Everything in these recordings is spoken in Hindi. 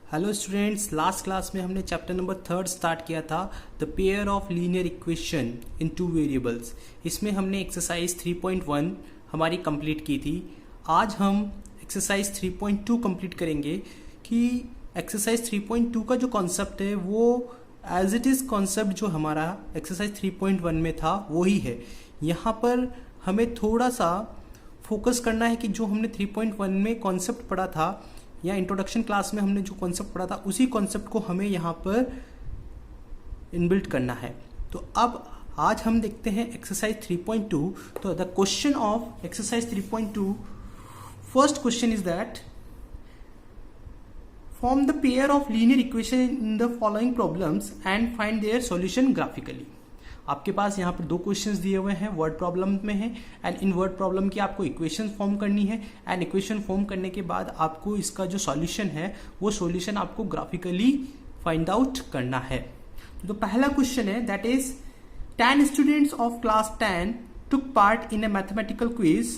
हेलो स्टूडेंट्स, लास्ट क्लास में हमने चैप्टर नंबर 3 स्टार्ट किया था the pair of linear equation in two variables. इसमें हमने एक्सरसाइज 3.1 हमारी कंप्लीट की थी। आज हम एक्सरसाइज 3.2 कंप्लीट करेंगे कि एक्सरसाइज 3.2 का जो कॉन्सेप्ट है वो एज इट इज़ कॉन्सेप्ट जो हमारा एक्सरसाइज 3.1 में था वही है। यहाँ पर हमें थोड़ा सा फोकस करना है कि जो हमने 3.1 में कॉन्सेप्ट पढ़ा था या इंट्रोडक्शन क्लास में हमने जो कॉन्सेप्ट पढ़ा था उसी कॉन्सेप्ट को हमें यहाँ पर इनबिल्ट करना है। तो अब आज हम देखते हैं एक्सरसाइज 3.2। तो the question of exercise 3.2, first question is that form the pair of linear equation in the following problems and find their solution graphically. आपके पास यहाँ पर दो क्वेश्चंस दिए हुए हैं, वर्ड प्रॉब्लम में है एंड इन वर्ड प्रॉब्लम की आपको इक्वेशन फॉर्म करनी है एंड इक्वेशन फॉर्म करने के बाद आपको इसका जो सॉल्यूशन है वो सॉल्यूशन आपको ग्राफिकली फाइंड आउट करना है। तो पहला क्वेश्चन है that is 10 students of class 10 took part in a mathematical quiz.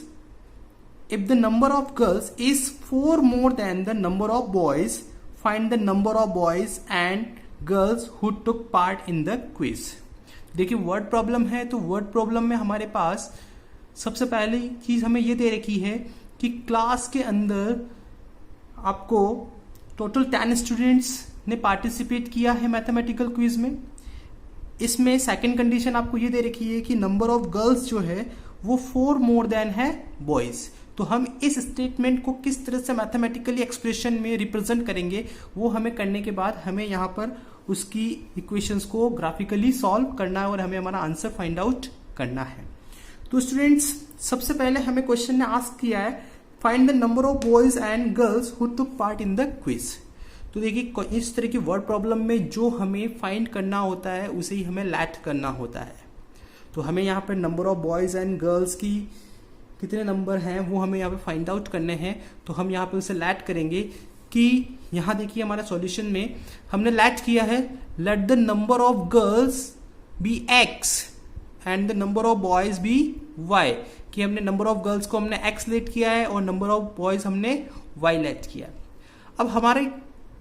If the number of girls is 4 more than the number of boys, find the number of boys and girls who took part in the quiz. देखिए वर्ड प्रॉब्लम है, तो वर्ड प्रॉब्लम में हमारे पास सबसे पहली चीज हमें ये दे रखी है कि क्लास के अंदर आपको टोटल 10 स्टूडेंट्स ने पार्टिसिपेट किया है मैथमेटिकल क्विज में। इसमें सेकंड कंडीशन आपको ये दे रखी है कि नंबर ऑफ गर्ल्स जो है वो 4 मोर देन है बॉयज। तो हम इस स्टेटमेंट को किस तरह से मैथमेटिकली एक्सप्रेशन में रिप्रेजेंट करेंगे वो हमें करने के बाद हमें यहाँ पर उसकी इक्वेशंस को ग्राफिकली सॉल्व करना है और हमें हमारा आंसर फाइंड आउट करना है। तो स्टूडेंट्स सबसे पहले हमें क्वेश्चन ने आस्क किया है find the number of boys and girls who took part in the quiz. तो देखिए इस तरह की वर्ड प्रॉब्लम में जो हमें फाइंड करना होता है उसे ही हमें लैट करना होता है। तो हमें यहाँ पर number of boys and girls की कितने नंबर हैं वो हमें यहाँ पे फाइंड आउट करने हैं। तो हम यहाँ पे उसे लैट करेंगे कि यहाँ देखिए हमारा सॉल्यूशन में हमने लैट किया है let the number of girls be x and the number of boys be y, कि हमने नंबर ऑफ गर्ल्स को हमने x लेट किया है और नंबर ऑफ बॉयज हमने y लेट किया। अब हमारे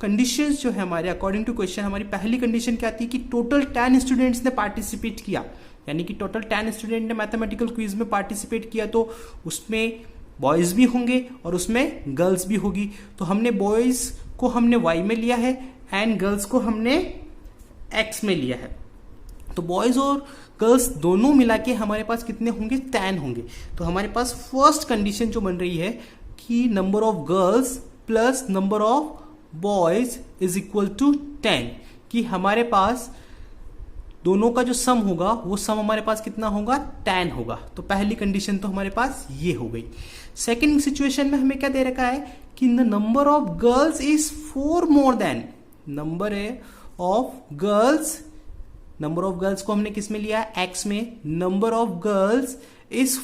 कंडीशंस जो है हमारे अकॉर्डिंग टू क्वेश्चन, हमारी पहली कंडीशन क्या आती है कि टोटल 10 स्टूडेंट्स ने पार्टिसिपेट किया, यानी कि टोटल 10 स्टूडेंट ने मैथमेटिकल क्विज में पार्टिसिपेट किया तो उसमें बॉयज भी होंगे और उसमें गर्ल्स भी होगी। तो हमने बॉयज को हमने y में लिया है एंड गर्ल्स को हमने x में लिया है। तो बॉयज और गर्ल्स दोनों मिला के हमारे पास कितने होंगे 10 होंगे। तो हमारे पास फर्स्ट कंडीशन जो बन रही है कि number of girls plus number of boys is equal to 10, कि हमारे पास दोनों का जो सम होगा वो सम हमारे पास कितना होगा 10 होगा। तो पहली कंडीशन तो हमारे पास ये हो गई। सेकंड सिचुएशन में हमें क्या दे रखा है कि the number of girls is 4 more than number of girls, number of girls को हमने किस में लिया है x में, number of girls is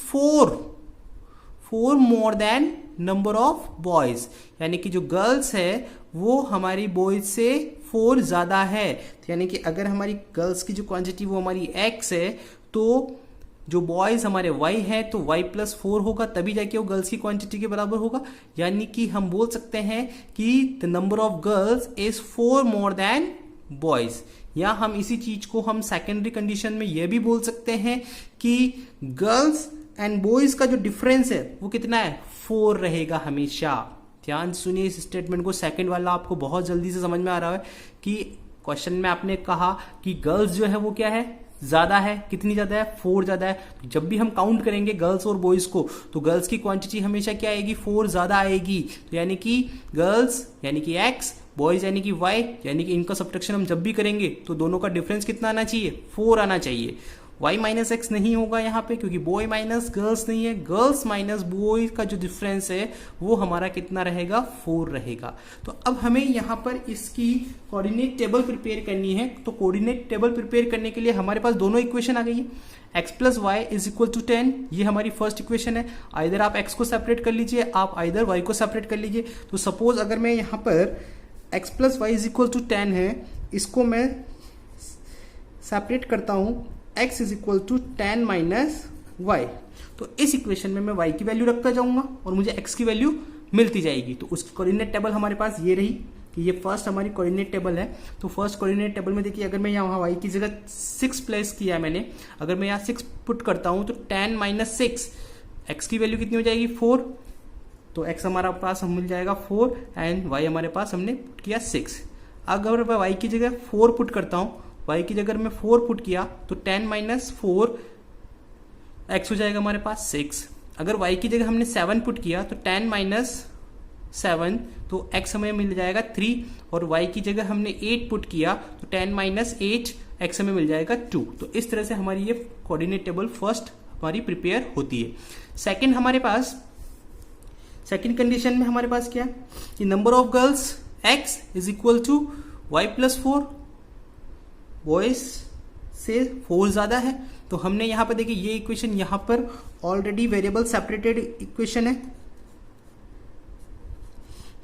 4 more than number of boys, यानी कि जो गर्ल्स है वो हमारी बॉयज से 4 ज्यादा है। तो यानी कि अगर हमारी गर्ल्स की जो क्वांटिटी वो हमारी x है तो जो बॉयज हमारे y है तो y प्लस 4 होगा तभी जाके वो गर्ल्स की क्वांटिटी के बराबर होगा। यानी कि हम बोल सकते हैं कि the number of girls is 4 more than boys. या हम इसी चीज को हम सेकेंडरी कंडीशन में यह भी बोल सकते हैं कि गर्ल्स एंड बॉयज का जो डिफरेंस है वो कितना है 4 रहेगा हमेशा। ध्यान सुनिए इस स्टेटमेंट को, सेकंड वाला आपको बहुत जल्दी से समझ में आ रहा है कि क्वेश्चन में आपने कहा कि गर्ल्स जो है वो क्या है ज्यादा है, कितनी ज्यादा है 4 ज्यादा है। तो जब भी हम काउंट करेंगे गर्ल्स और बॉयज को तो गर्ल्स की क्वांटिटी हमेशा क्या आएगी 4 ज्यादा आएगी। तो यानी कि गर्ल्स यानी कि x, बॉयज यानी कि y, यानी कि इनका सब्ट्रैक्शन हम जब भी करेंगे तो दोनों का डिफरेंस कितना आना चाहिए 4 आना चाहिए। y माइनस एक्स नहीं होगा यहाँ पे क्योंकि बॉय माइनस गर्ल्स नहीं है, गर्ल्स माइनस बॉय का जो डिफरेंस है वो हमारा कितना रहेगा 4 रहेगा। तो अब हमें यहाँ पर इसकी कोऑर्डिनेट टेबल प्रिपेयर करनी है। तो कोऑर्डिनेट टेबल प्रिपेयर करने के लिए हमारे पास दोनों इक्वेशन आ गई है, x plus y is equal to 10, ये हमारी फर्स्ट इक्वेशन है। आइदर आप x को सेपरेट कर लीजिए, आप आइदर y को सेपरेट कर लीजिए। तो सपोज अगर मैं यहाँ पर x plus y is equal to 10 है, इसको मैं सेपरेट करता हूँ x is equal to 10 minus y. तो इस इक्वेशन में मैं y की वैल्यू रखता जाऊंगा और मुझे x की वैल्यू मिलती जाएगी। तो उसकी कोऑर्डिनेट टेबल हमारे पास ये रही। कि ये फर्स्ट हमारी कोऑर्डिनेट टेबल है। तो फर्स्ट कोऑर्डिनेट टेबल में देखिए, अगर मैं यहाँ y की जगह 6 प्लेस किया है मैंने, अगर मैं यहाँ 6 पुट करता हूँ तो 10 - 6, x की वैल्यू कितनी हो जाएगी 4, तो x हमारा पास हम मिल जाएगा 4 एंड y हमारे पास हमने पुट किया 6। अगर मैं y की जगह 4 पुट करता हूँ, y की जगह मैं 4 पुट किया तो 10 - 4 x हो जाएगा हमारे पास 6। अगर y की जगह हमने 7 पुट किया तो 10 - 7 तो x हमें मिल जाएगा 3, और y की जगह हमने 8 पुट किया तो 10 - 8 x हमें मिल जाएगा 2। तो इस तरह से हमारी ये कोऑर्डिनेट टेबल फर्स्ट हमारी प्रिपेयर होती है। सेकंड हमारे पास, सेकंड कंडीशन में हमारे पास क्या है कि number of girls x is equal to y + 4, boys से 4 ज्यादा है। तो हमने यहाँ पर देखिए ये इक्वेशन यहाँ पर ऑलरेडी वेरिएबल सेपरेटेड इक्वेशन है,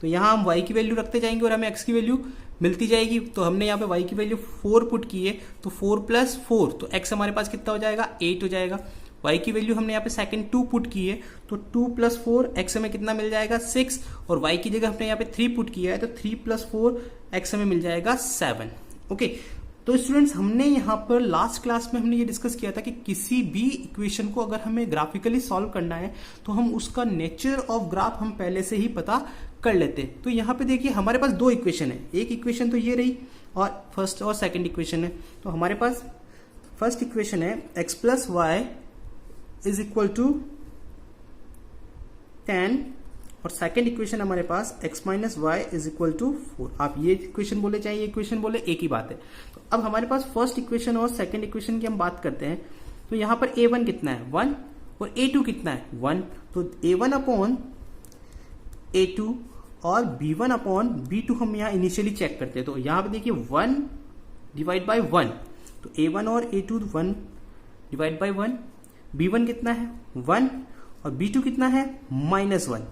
तो यहाँ हम y की वैल्यू रखते जाएंगे और हमें x की वैल्यू मिलती जाएगी। तो हमने यहाँ पे y की वैल्यू 4 पुट की है, तो 4 + 4 तो x हमारे पास कितना हो जाएगा 8 हो जाएगा। y की वैल्यू हमने यहाँ पे सेकंड 2 पुट की है, तो 2 + 4 x हमें कितना मिल जाएगा 6, और y की जगह हमने यहाँ पे 3 पुट किया है, तो 3 + 4 x हमें मिल जाएगा 7। ओके, तो स्टूडेंट्स हमने यहाँ पर लास्ट क्लास में हमने ये डिस्कस किया था कि किसी भी इक्वेशन को अगर हमें ग्राफिकली सॉल्व करना है तो हम उसका नेचर ऑफ ग्राफ हम पहले से ही पता कर लेते हैं। तो यहाँ पे देखिए हमारे पास 2 इक्वेशन है, एक इक्वेशन तो ये रही और फर्स्ट और सेकंड इक्वेशन है। तो हमारे पास फर्स्ट इक्वेशन है x + y is equal to 10, और सेकंड इक्वेशन हमारे पास x - y is equal to 4। आप ये इक्वेशन बोले चाहे ये इक्वेशन बोले, एक ही बात है। तो अब हमारे पास फर्स्ट इक्वेशन और सेकंड इक्वेशन की हम बात करते हैं। तो यहाँ पर a1 कितना है 1 और a2 कितना है 1, तो a1/a2 और b1/b2 हम यहाँ इनिशियली चेक करते हैं। तो यहाँ पे देखिए 1/1, तो a1 और a2 1/1, b1 कितना है 1 और b2 कितना है -1।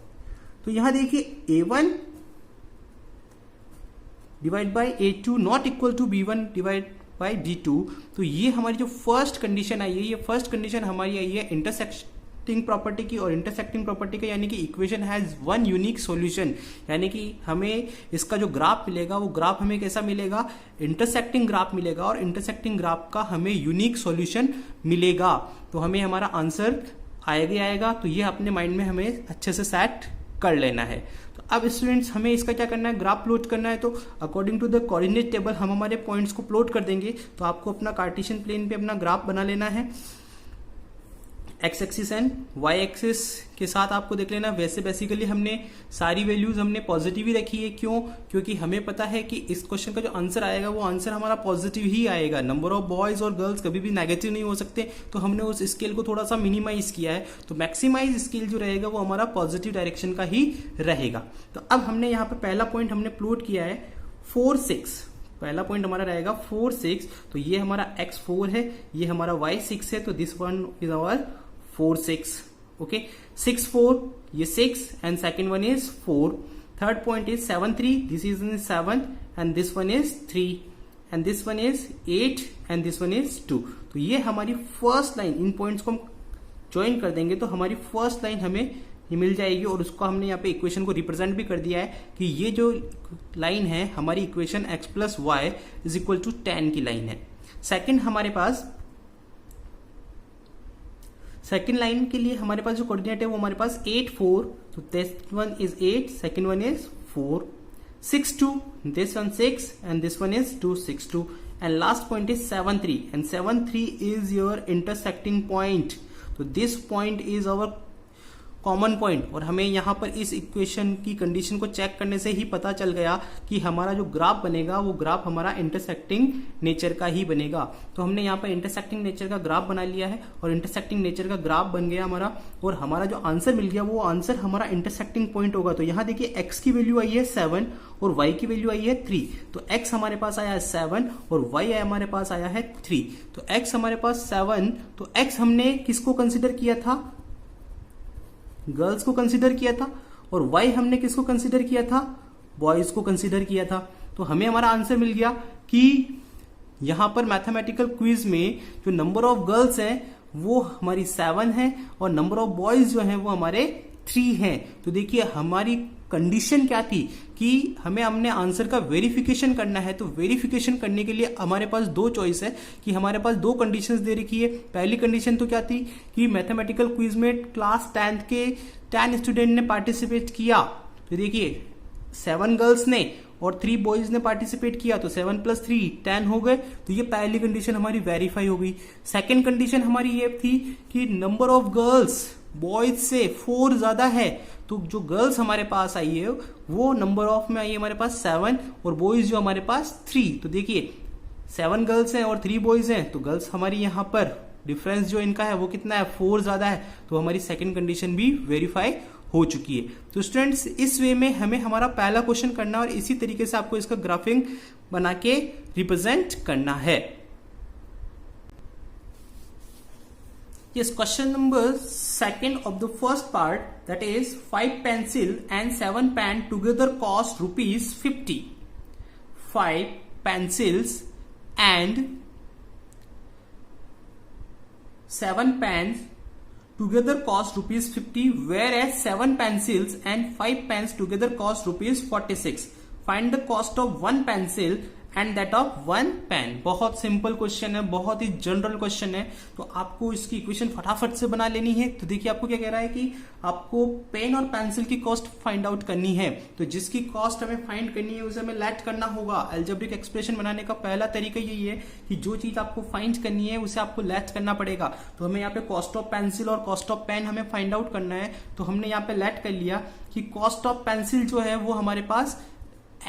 तो यहां देखिए a1/a2 not equal to b1/b2। तो ये हमारी जो फर्स्ट कंडीशन आई है, ये फर्स्ट कंडीशन हमारी आई है इंटरसेक्टिंग प्रॉपर्टी की, और इंटरसेक्टिंग प्रॉपर्टी का यानी कि equation has one unique solution, यानी कि हमें इसका जो ग्राफ मिलेगा वो ग्राफ हमें कैसा मिलेगा, इंटरसेक्टिंग ग्राफ मिलेगा, और इंटरसेक्टिंग ग्राफ का हमें यूनिक सॉल्यूशन मिलेगा। तो हमें हमारा आंसर आएगा। तो ये अपने माइंड में हमें अच्छे से सेट कर लेना है। तो अब स्टूडेंट्स हमें इसका क्या करना है, ग्राफ प्लॉट करना है। तो according to the coordinate table हम हमारे पॉइंट्स को प्लॉट कर देंगे। तो आपको अपना कार्टेशियन प्लेन पे अपना ग्राफ बना लेना है, x axis and y axis के साथ आपको देख लेना। वैसे बेसिकली हमने सारी वैल्यूज हमने पॉजिटिव ही रखी है, क्यों, क्योंकि हमें पता है कि इस क्वेश्चन का जो आंसर आएगा वो आंसर हमारा पॉजिटिव ही आएगा। नंबर ऑफ बॉयज और गर्ल्स कभी भी नेगेटिव नहीं हो सकते, तो हमने उस स्केल को थोड़ा सा मिनिमाइज किया है। तो मैक्सिमाइज स्केल जो रहेगा वो हमारा पॉजिटिव डायरेक्शन का ही रहेगा। तो अब हमने यहाँ पे पहला पॉइंट हमने प्लॉट किया है 4 6, पहला पॉइंट हमारा रहेगा 4 6। तो ये हमारा x4 है, ये हमारा y6 है, तो this one is our 4 6। Okay, 6 4, ये 6 and second one is 4। Third point is 7 3, this is 7 and this one is 3 and this one is 8 and this one is 2। तो ये हमारी फर्स्ट लाइन, इन पॉइंट्स को हम ज्वाइन कर देंगे तो हमारी फर्स्ट लाइन हमें ये मिल जाएगी। और उसको हमने यहाँ पे इक्वेशन को रिप्रेजेंट भी कर दिया है कि ये जो लाइन है हमारी equation x + y is equal to 10 की लाइन है। सेकंड हमारे पास, सेकेंड लाइन के लिए हमारे पास जो कोऑर्डिनेट है वो हमारे पास 8 4, तो this one is 8, second one is 4, 6 2, this one 6 and this one is 2 6 2 and last point is 7 3 and 7 3 is your intersecting point. तो this point is our common point, और हमें यहाँ पर इस इक्वेशन की कंडीशन को चेक करने से ही पता चल गया कि हमारा जो ग्राफ बनेगा वो ग्राफ हमारा इंटरसेक्टिंग नेचर का ही बनेगा। तो हमने यहाँ पर इंटरसेक्टिंग नेचर का ग्राफ बना लिया है और इंटरसेक्टिंग नेचर का ग्राफ बन गया हमारा, और हमारा जो आंसर मिल गया वो आंसर हमारा इंटरसेक्टिंग पॉइंट होगा। तो यहाँ देखिए x की वैल्यू आई है 7 और y की वैल्यू आई है 3। तो x हमारे पास आया है 7 और y हमारे पास आया है 3। तो x हमारे पास 7, तो x हमने किसको कंसिडर किया था, गर्ल्स को कंसिडर किया था, और y हमने किसको कंसिडर किया था, बॉयज को कंसिडर किया था। तो हमें हमारा आंसर मिल गया कि यहां पर मैथमेटिकल क्विज में जो नंबर ऑफ गर्ल्स हैं वो हमारी 7 है और नंबर ऑफ बॉयज जो हैं वो हमारे 3 हैं। तो देखिए हमारी कंडीशन क्या थी कि हमने आंसर का वेरिफिकेशन करना है। तो वेरिफिकेशन करने के लिए हमारे पास दो चॉइस है कि हमारे पास दो कंडीशंस दे रखी है। पहली कंडीशन तो क्या थी कि मैथमेटिकल क्विज में क्लास 10th के 10 स्टूडेंट ने पार्टिसिपेट किया। तो देखिए 7 गर्ल्स ने और 3 बॉयज ने पार्टिसिपेट किया, तो 7 + 3 10 हो गए। तो ये पहली कंडीशन हमारी वेरीफाई हो गई। सेकेंड कंडीशन हमारी ये थी कि नंबर ऑफ गर्ल्स बॉयज से 4 ज्यादा है। तो जो गर्ल्स हमारे पास आई है वो नंबर ऑफ में आई है हमारे पास 7 और बॉयज जो हमारे पास 3। तो देखिए 7 गर्ल्स हैं और 3 बॉयज हैं, तो गर्ल्स हमारी यहाँ पर डिफरेंस जो इनका है वो कितना है, 4 ज्यादा है। तो हमारी सेकंड कंडीशन भी वेरीफाई हो चुकी है। तो स्टूडेंट्स इस वे में हमें हमारा पहला क्वेश्चन करना और इसी तरीके से आपको इसका ग्राफिंग बना के रिप्रेजेंट करना है। Yes, question number 2 of the first part, that is 5 pencil and 7 pen together cost rupees 50. 5 pencils and 7 pens together cost rupees 50, whereas 7 pencils and 5 pens together cost rupees 46. Find the cost of 1 pencil and that of 1 pen. बहुत सिंपल क्वेश्चन है, बहुत ही जनरल क्वेश्चन है। तो आपको इसकी इक्वेशन फटाफट से बना लेनी है। तो देखिए आपको क्या कह रहा है कि आपको पेन और पेंसिल की कॉस्ट फाइंड आउट करनी है। तो जिसकी कॉस्ट हमें फाइंड करनी है उसे हमें लेट करना होगा। अलजेब्रिक एक्सप्रेशन बनाने का पहला तरीका यही है कि जो चीज आपको फाइंड करनी है उसे आपको लेट करना पड़ेगा। तो हमें यहाँ पे कॉस्ट ऑफ पेंसिल और कॉस्ट ऑफ पेन हमें फाइंड आउट करना है। तो हमने यहाँ पे लेट कर लिया कि कॉस्ट ऑफ पेंसिल जो है वो हमारे पास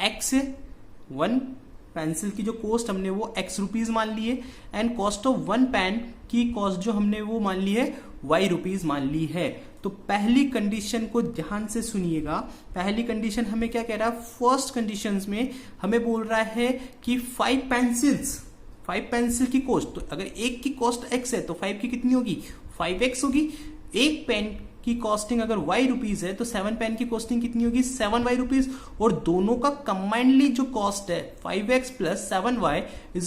x1 पेंसिल की जो कॉस्ट हमने वो x रुपीज मान ली है एंड कॉस्ट ऑफ 1 पेन की कॉस्ट जो हमने वो मान ली है y रुपीज मान ली है। तो पहली कंडीशन को ध्यान से सुनिएगा। पहली कंडीशन हमें क्या कह रहा है, फर्स्ट कंडीशन में हमें बोल रहा है कि 5 पेंसिल की कॉस्ट, तो अगर एक की कॉस्ट x है तो 5 की कितनी होगी, 5x होगी। एक पेन की कॉस्टिंग अगर y रुपीज है तो 7 पेन की कॉस्टिंग कितनी होगी, 7y रुपीज। और दोनों का कंबाइंडली जो कॉस्ट है 5x + 7y =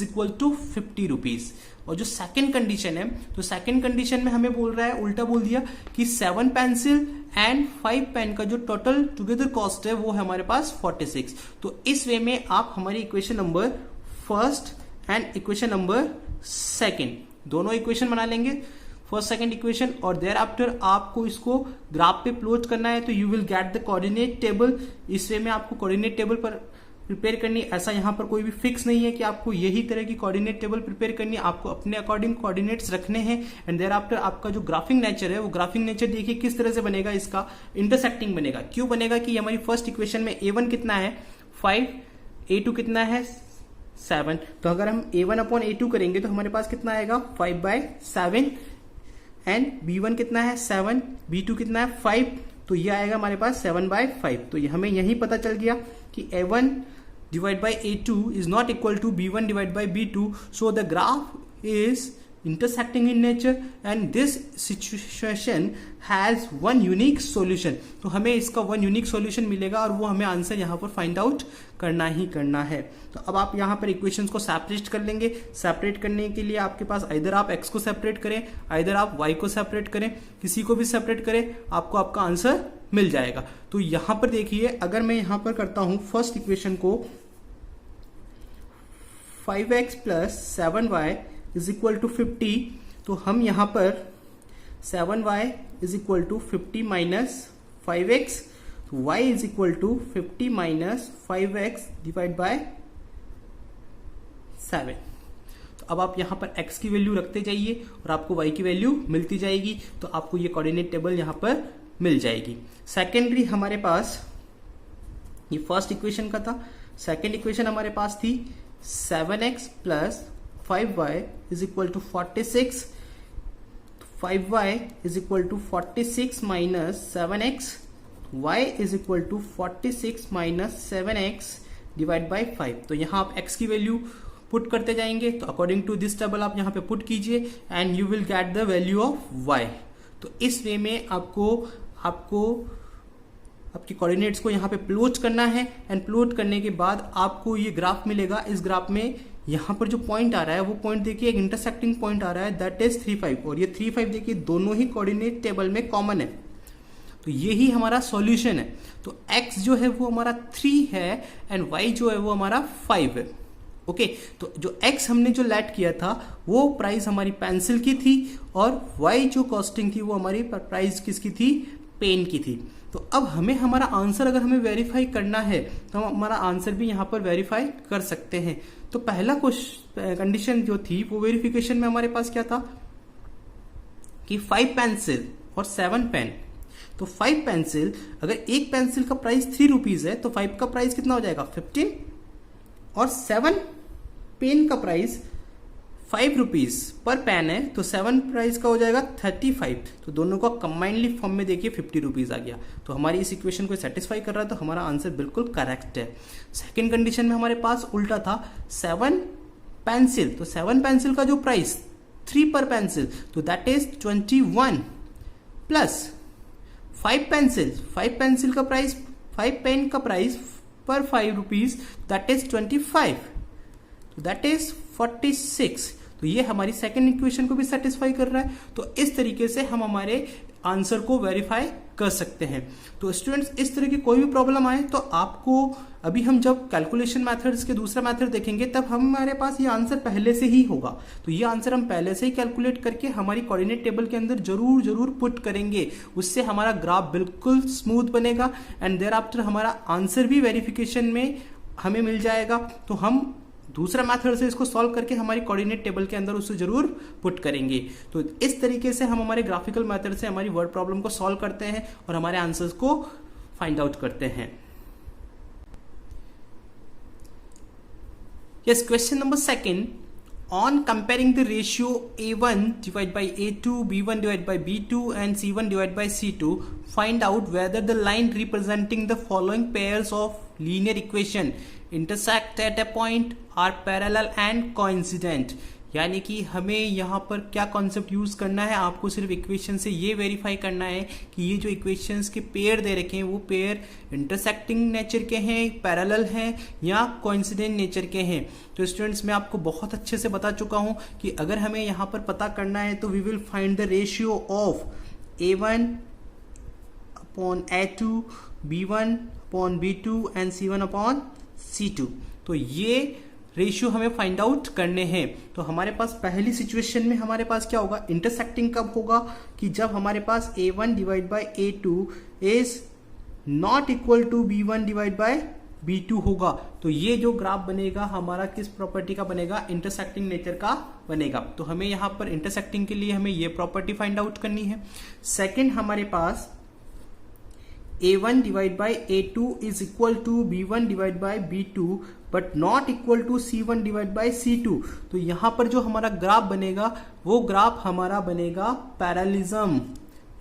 50 रुपीज। और जो सेकंड कंडीशन है, तो सेकंड कंडीशन में हमें बोल रहा है, उल्टा बोल दिया कि 7 पेंसिल एंड 5 पेन का जो टोटल टुगेदर कॉस्ट है वो है हमारे पास 46। तो इस वे में आप हमारी equation number first and equation number second दोनों इक्वेशन बना लेंगे, फर्स्ट सेकंड इक्वेशन। और देयर आफ्टर आपको इसको ग्राफ पे प्लॉट करना है। तो you will get the coordinate table. इस वे में आपको कोऑर्डिनेट टेबल पर प्रिपेयर करनी है। ऐसा यहाँ पर कोई भी फिक्स नहीं है कि आपको यही तरह की कोऑर्डिनेट टेबल प्रिपेयर करनी है, आपको अपने अकॉर्डिंग कोऑर्डिनेट्स रखने हैं। एंड देयर आफ्टर आपका जो ग्राफिंग नेचर है वो ग्राफिंग नेचर देखिए किस तरह से बनेगा, इसका इंटरसेक्टिंग बनेगा। क्यों बनेगा कि हमारी फर्स्ट इक्वेशन में a1 कितना है 5, a2 कितना है 7। तो अगर हम a1/a2 करेंगे तो हमारे पास कितना आएगा 5/7 एंड b1 कितना है 7, b2 कितना है 5। तो ये आएगा हमारे पास 7/5। तो ये हमें यही पता चल गया कि a1 divided by a2 is not equal to b1 divided by b2. So the graph is intersecting in nature and this situation has one unique solution. तो हमें इसका one unique solution मिलेगा और वो हमें आंसर यहाँ पर फाइंड आउट करना ही करना है। तो अब आप यहाँ पर इक्वेशंस को सेपरेट कर लेंगे। सेपरेट करने के लिए आपके पास आइदर आप x को सेपरेट करें, आइदर आप y को सेपरेट करें, किसी को भी सेपरेट करें, आपको आपका आंसर मिल जाएगा। तो यहाँ पर देखिए अगर मैं यहाँ पर करता हूँ फर्स्ट इक्वेशन को 5x + 7y = 50, तो हम यहां पर 7y = 50 - 5x, y = 50 - 5x / 7। तो अब आप यहां पर x की वैल्यू रखते जाइए और आपको y की वैल्यू मिलती जाएगी। तो आपको ये कोऑर्डिनेट टेबल यहां पर मिल जाएगी। सेकेंडली हमारे पास ये फर्स्ट इक्वेशन का था। सेकेंड इक्वेशन हमारे पास थी 7x + 5y = 46, 5y = 46 - 7x, y = 46 - 7x / 5। तो यहाँ आप x की वैल्यू पुट करते जाएंगे। तो अकॉर्डिंग टू दिस टेबल आप यहाँ पे पुट कीजिए and you will get the value of y। तो इस वे में आपको आपकी कोऑर्डिनेट्स को यहाँ पे प्लॉट करना है एंड प्लॉट करने के बाद आपको ये ग्राफ मिलेगा। इस ग्राफ में यहाँ पर जो पॉइंट आ रहा है वो पॉइंट देखिए एक इंटरसेक्टिंग पॉइंट आ रहा है, दैट इज 3, 5। और ये 3, 5 देखिए दोनों ही कोऑर्डिनेट टेबल में कॉमन है। तो यही हमारा सॉल्यूशन है। तो x जो है वो हमारा 3 है एंड y जो है वो हमारा 5 है। ओके, तो जो x हमने जो लेट किया था वो प्राइस हमारी पेंसिल की थी और y जो कॉस्टिंग थी वो हमारी प्राइस किसकी थी, पेन की थी। तो अब हमें हमारा आंसर अगर हमें वेरीफाई करना है तो हम हमारा आंसर भी यहाँ पर वेरीफाई कर सकते हैं। तो पहला कंडीशन जो थी वो वेरिफिकेशन में हमारे पास क्या था कि 5 पेंसिल और 7 पेन। तो 5 पेंसिल, अगर एक पेंसिल का प्राइस 3 रुपीज है तो 5 का प्राइस कितना हो जाएगा 15 और 7 पेन का प्राइस 5 रुपीज पर पेन है तो 7 प्राइस का हो जाएगा 35। तो दोनों का कंबाइंडली फॉर्म में देखिए 50 रुपीज आ गया। तो हमारी इस इक्वेशन को सेटिस्फाई कर रहा है तो हमारा आंसर बिल्कुल करेक्ट है। सेकंड कंडीशन में हमारे पास उल्टा था 7 पेंसिल, तो 7 पेंसिल का जो प्राइस 3 पर पेंसिल तो that is 21 plus 5 pencil, 5 pencil का प्राइस 5 पेन का प्राइस पर 5 रुपीज दैट इज 25, तो दैट इज 46। तो ये हमारी सेकंड इक्वेशन को भी सेटिस्फाई कर रहा है। तो इस तरीके से हम हमारे आंसर को वेरीफाई कर सकते हैं। तो स्टूडेंट्स, इस तरह की कोई भी प्रॉब्लम आए तो आपको अभी हम जब कैलकुलेशन मेथड्स के दूसरा मेथड देखेंगे तब हमारे पास ये आंसर पहले से ही होगा। तो ये आंसर हम पहले से ही कैलकुलेट करके हमारी कोऑर्डिनेट टेबल के अंदर जरूर पुट करेंगे। उससे हमारा ग्राफ बिल्कुल स्मूथ बनेगा एंड देयर आफ्टर हमारा आंसर भी वेरिफिकेशन में हमें मिल जाएगा। तो हम दूसरा मेथड से इसको सॉल्व करके हमारी कोऑर्डिनेट टेबल के अंदर उसे जरूर पुट करेंगे। तो इस तरीके से हम हमारे ग्राफिकल मेथड से हमारी वर्ड प्रॉब्लम को सॉल्व करते हैं और हमारे आंसर्स को फाइंड आउट करते हैं। Yes, question number second, on comparing the ratio A1 divided by A2, B1 divided by B2 and C1 divided by C2, find out whether the line representing the following pairs of linear equation intersect at a point, are parallel and coincident। यानी कि हमें यहाँ पर क्या कॉन्सेप्ट यूज करना है, आपको सिर्फ इक्वेशन से ये वेरीफाई करना है कि ये जो इक्वेशंस के पेयर दे रखे हैं वो पेयर इंटरसेक्टिंग नेचर के हैं, पैरेलल हैं या कोइंसिडेंट नेचर के हैं। तो स्टूडेंट्स, मैं आपको बहुत अच्छे से बता चुका हूँ कि अगर हमें यहाँ पर पता करना है तो we will find the ratio of A1 upon A2, B1 upon B2 and C1 upon C2। तो ये रेशियो हमें फाइंड आउट करने हैं। तो हमारे पास पहली सिचुएशन में हमारे पास क्या होगा, इंटरसेक्टिंग कब होगा कि जब हमारे पास A1 divide by A2 is not equal to B1 divide by B2 होगा। तो ये जो ग्राफ बनेगा हमारा किस प्रॉपर्टी का बनेगा, इंटरसेक्टिंग नेचर का बनेगा। तो हमें यहां पर इंटरसेक्टिंग के लिए हमें ये प्रॉपर्टी फाइंड आउट करनी है। सेकेंड, हमारे पास A1 divide by A2 is equal to B1 divide by B2 but not equal to C1 divide by C2। तो यहां पर जो हमारा ग्राफ बनेगा वो ग्राफ हमारा बनेगा पैरेललिज्म,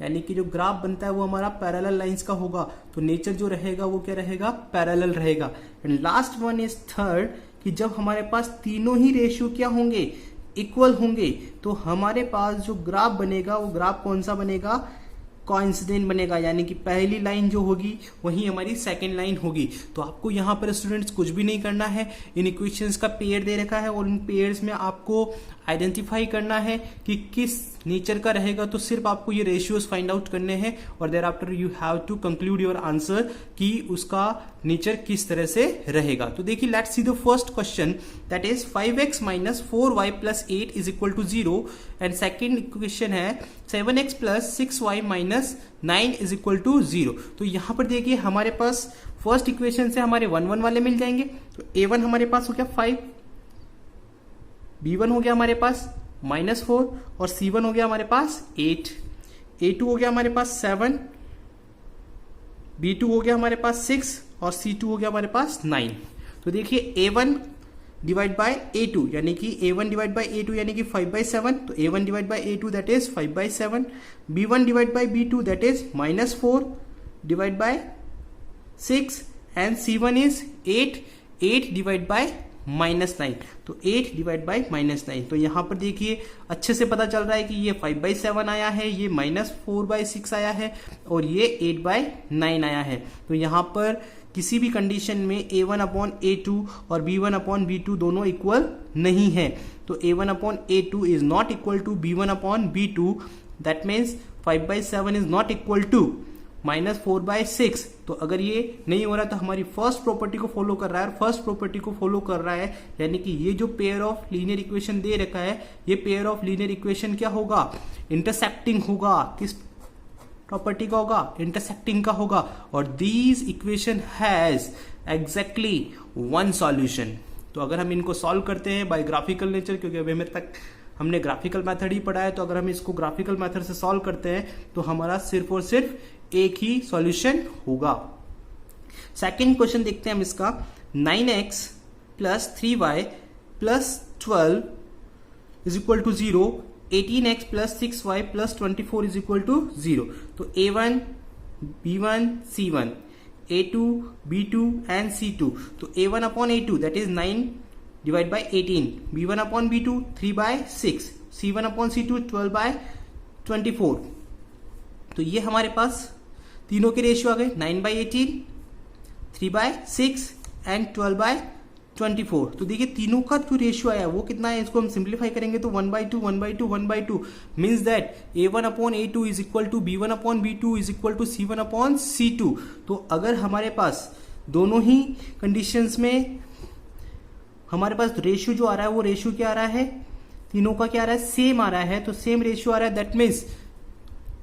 यानी कि जो ग्राफ बनता है वो हमारा पैरेलल लाइंस का होगा। तो नेचर जो रहेगा वो क्या रहेगा, पैरेलल रहेगा। And last one is third, कि जब हमारे पास तीनों ही रेशियो क्या होंगे, इक्वल होंगे, तो हमारे पास जो ग्राफ बनेगा वो ग्राफ कौन सा बनेगा, कोइंसिडेंट बनेगा। यानी कि पहली लाइन जो होगी वही हमारी सेकंड लाइन होगी। तो आपको यहाँ पर स्टूडेंट्स कुछ भी नहीं करना है, इन इक्वेशंस का पेयर दे रखा है और इन पेयर्स में आपको आइडेंटिफाई करना है कि किस नेचर का रहेगा। तो सिर्फ आपको ये रेशियोज फाइंड आउट करने हैं और there after you have to conclude your answer कि उसका नेचर किस तरह से रहेगा। तो देखिए, let's see the first question, that is 5x minus 4y plus 8 is equal to 0 and second equation है 7x plus 6y minus 9 is equal to 0। तो यहां पर देखिए हमारे पास फर्स्ट इक्वेशन से हमारे 1 1 वाले मिल जाएंगे। तो A1 हमारे पास हो गया 5, B1 हो गया हमारे पास -4 और C1 हो गया हमारे पास 8, A2 हो गया हमारे पास 7, B2 हो गया हमारे पास 6 और C2 हो गया हमारे पास 9। तो देखिए A1 डिवाइड बाय A2 यानी कि A1 डिवाइड बाय A2 यानी कि 5/7। तो A1 divide by A2 that is 5/7। B1 divide by B2 that is -4 divide by 6 and C1 is 8 divide by -9। तो 8 डिवाइड बाय -9। तो यहां पर देखिए अच्छे से पता चल रहा है कि ये 5/7 आया है, ये -4/6 आया है और ये 8/9 आया है। तो यहां पर किसी भी कंडीशन में A1 अपॉन A2 और B1 अपॉन B2 दोनों इक्वल नहीं है। तो A1 upon A2 is not equal to B1 upon B2, that means 5/7 is not equal to -4/6। तो अगर ये नहीं हो रहा तो हमारी फर्स्ट प्रॉपर्टी को फॉलो कर रहा है, और फर्स्ट प्रॉपर्टी को फॉलो कर रहा है, यानी कि ये जो पेयर ऑफ लीनियर इक्वेशन दे रखा है, ये पेयर ऑफ लीनियर इक्वेशन क्या होगा, इंटरसेक्टिंग होगा। किस प्रॉपर्टी का होगा, इंटरसेक्टिंग का होगा। और these equation has exactly one solution. तो अगर हम इनको सॉल्व करते हैं बाय ग्राफिकल नेचर, क्योंकि अभी मेरे तक हमने ग्राफिकल मेथड ही पढ़ा है, तो अगर हम इसको ग्राफिकल मेथड से सॉल्व करते हैं तो हमारा सिर्फ और सिर्फ एक ही सॉल्यूशन होगा। सेकंड क्वेश्चन देखते हैं हम इसका। 9x + 3y + 12 = 0, 18x + 6y + 24 = 0। तो A1, B1, C1, A2, B2 and C2। तो A1/A2 that is 9 / 18, B1/B2 3/6, C1/C2 12/24। तो ये हमारे पास तीनों के रेशियो आ गए, 9/18, 3/6 एंड 12/24। तो देखिए तीनों का जो रेशियो आया वो कितना है, इसको हम सिंप्लीफाई करेंगे तो 1/2, 1/2, 1/2 means that A1/A2 = B1/B2 = C1/C2। तो अगर हमारे पास दोनों ही कंडीशंस में हमारे पास रेशियो जो आ रहा है वो रेशियो क्या आ रहा है, तीनों का क्या आ रहा है, सेम आ रहा है। तो सेम रेशियो आ रहा है, दैट मीन्स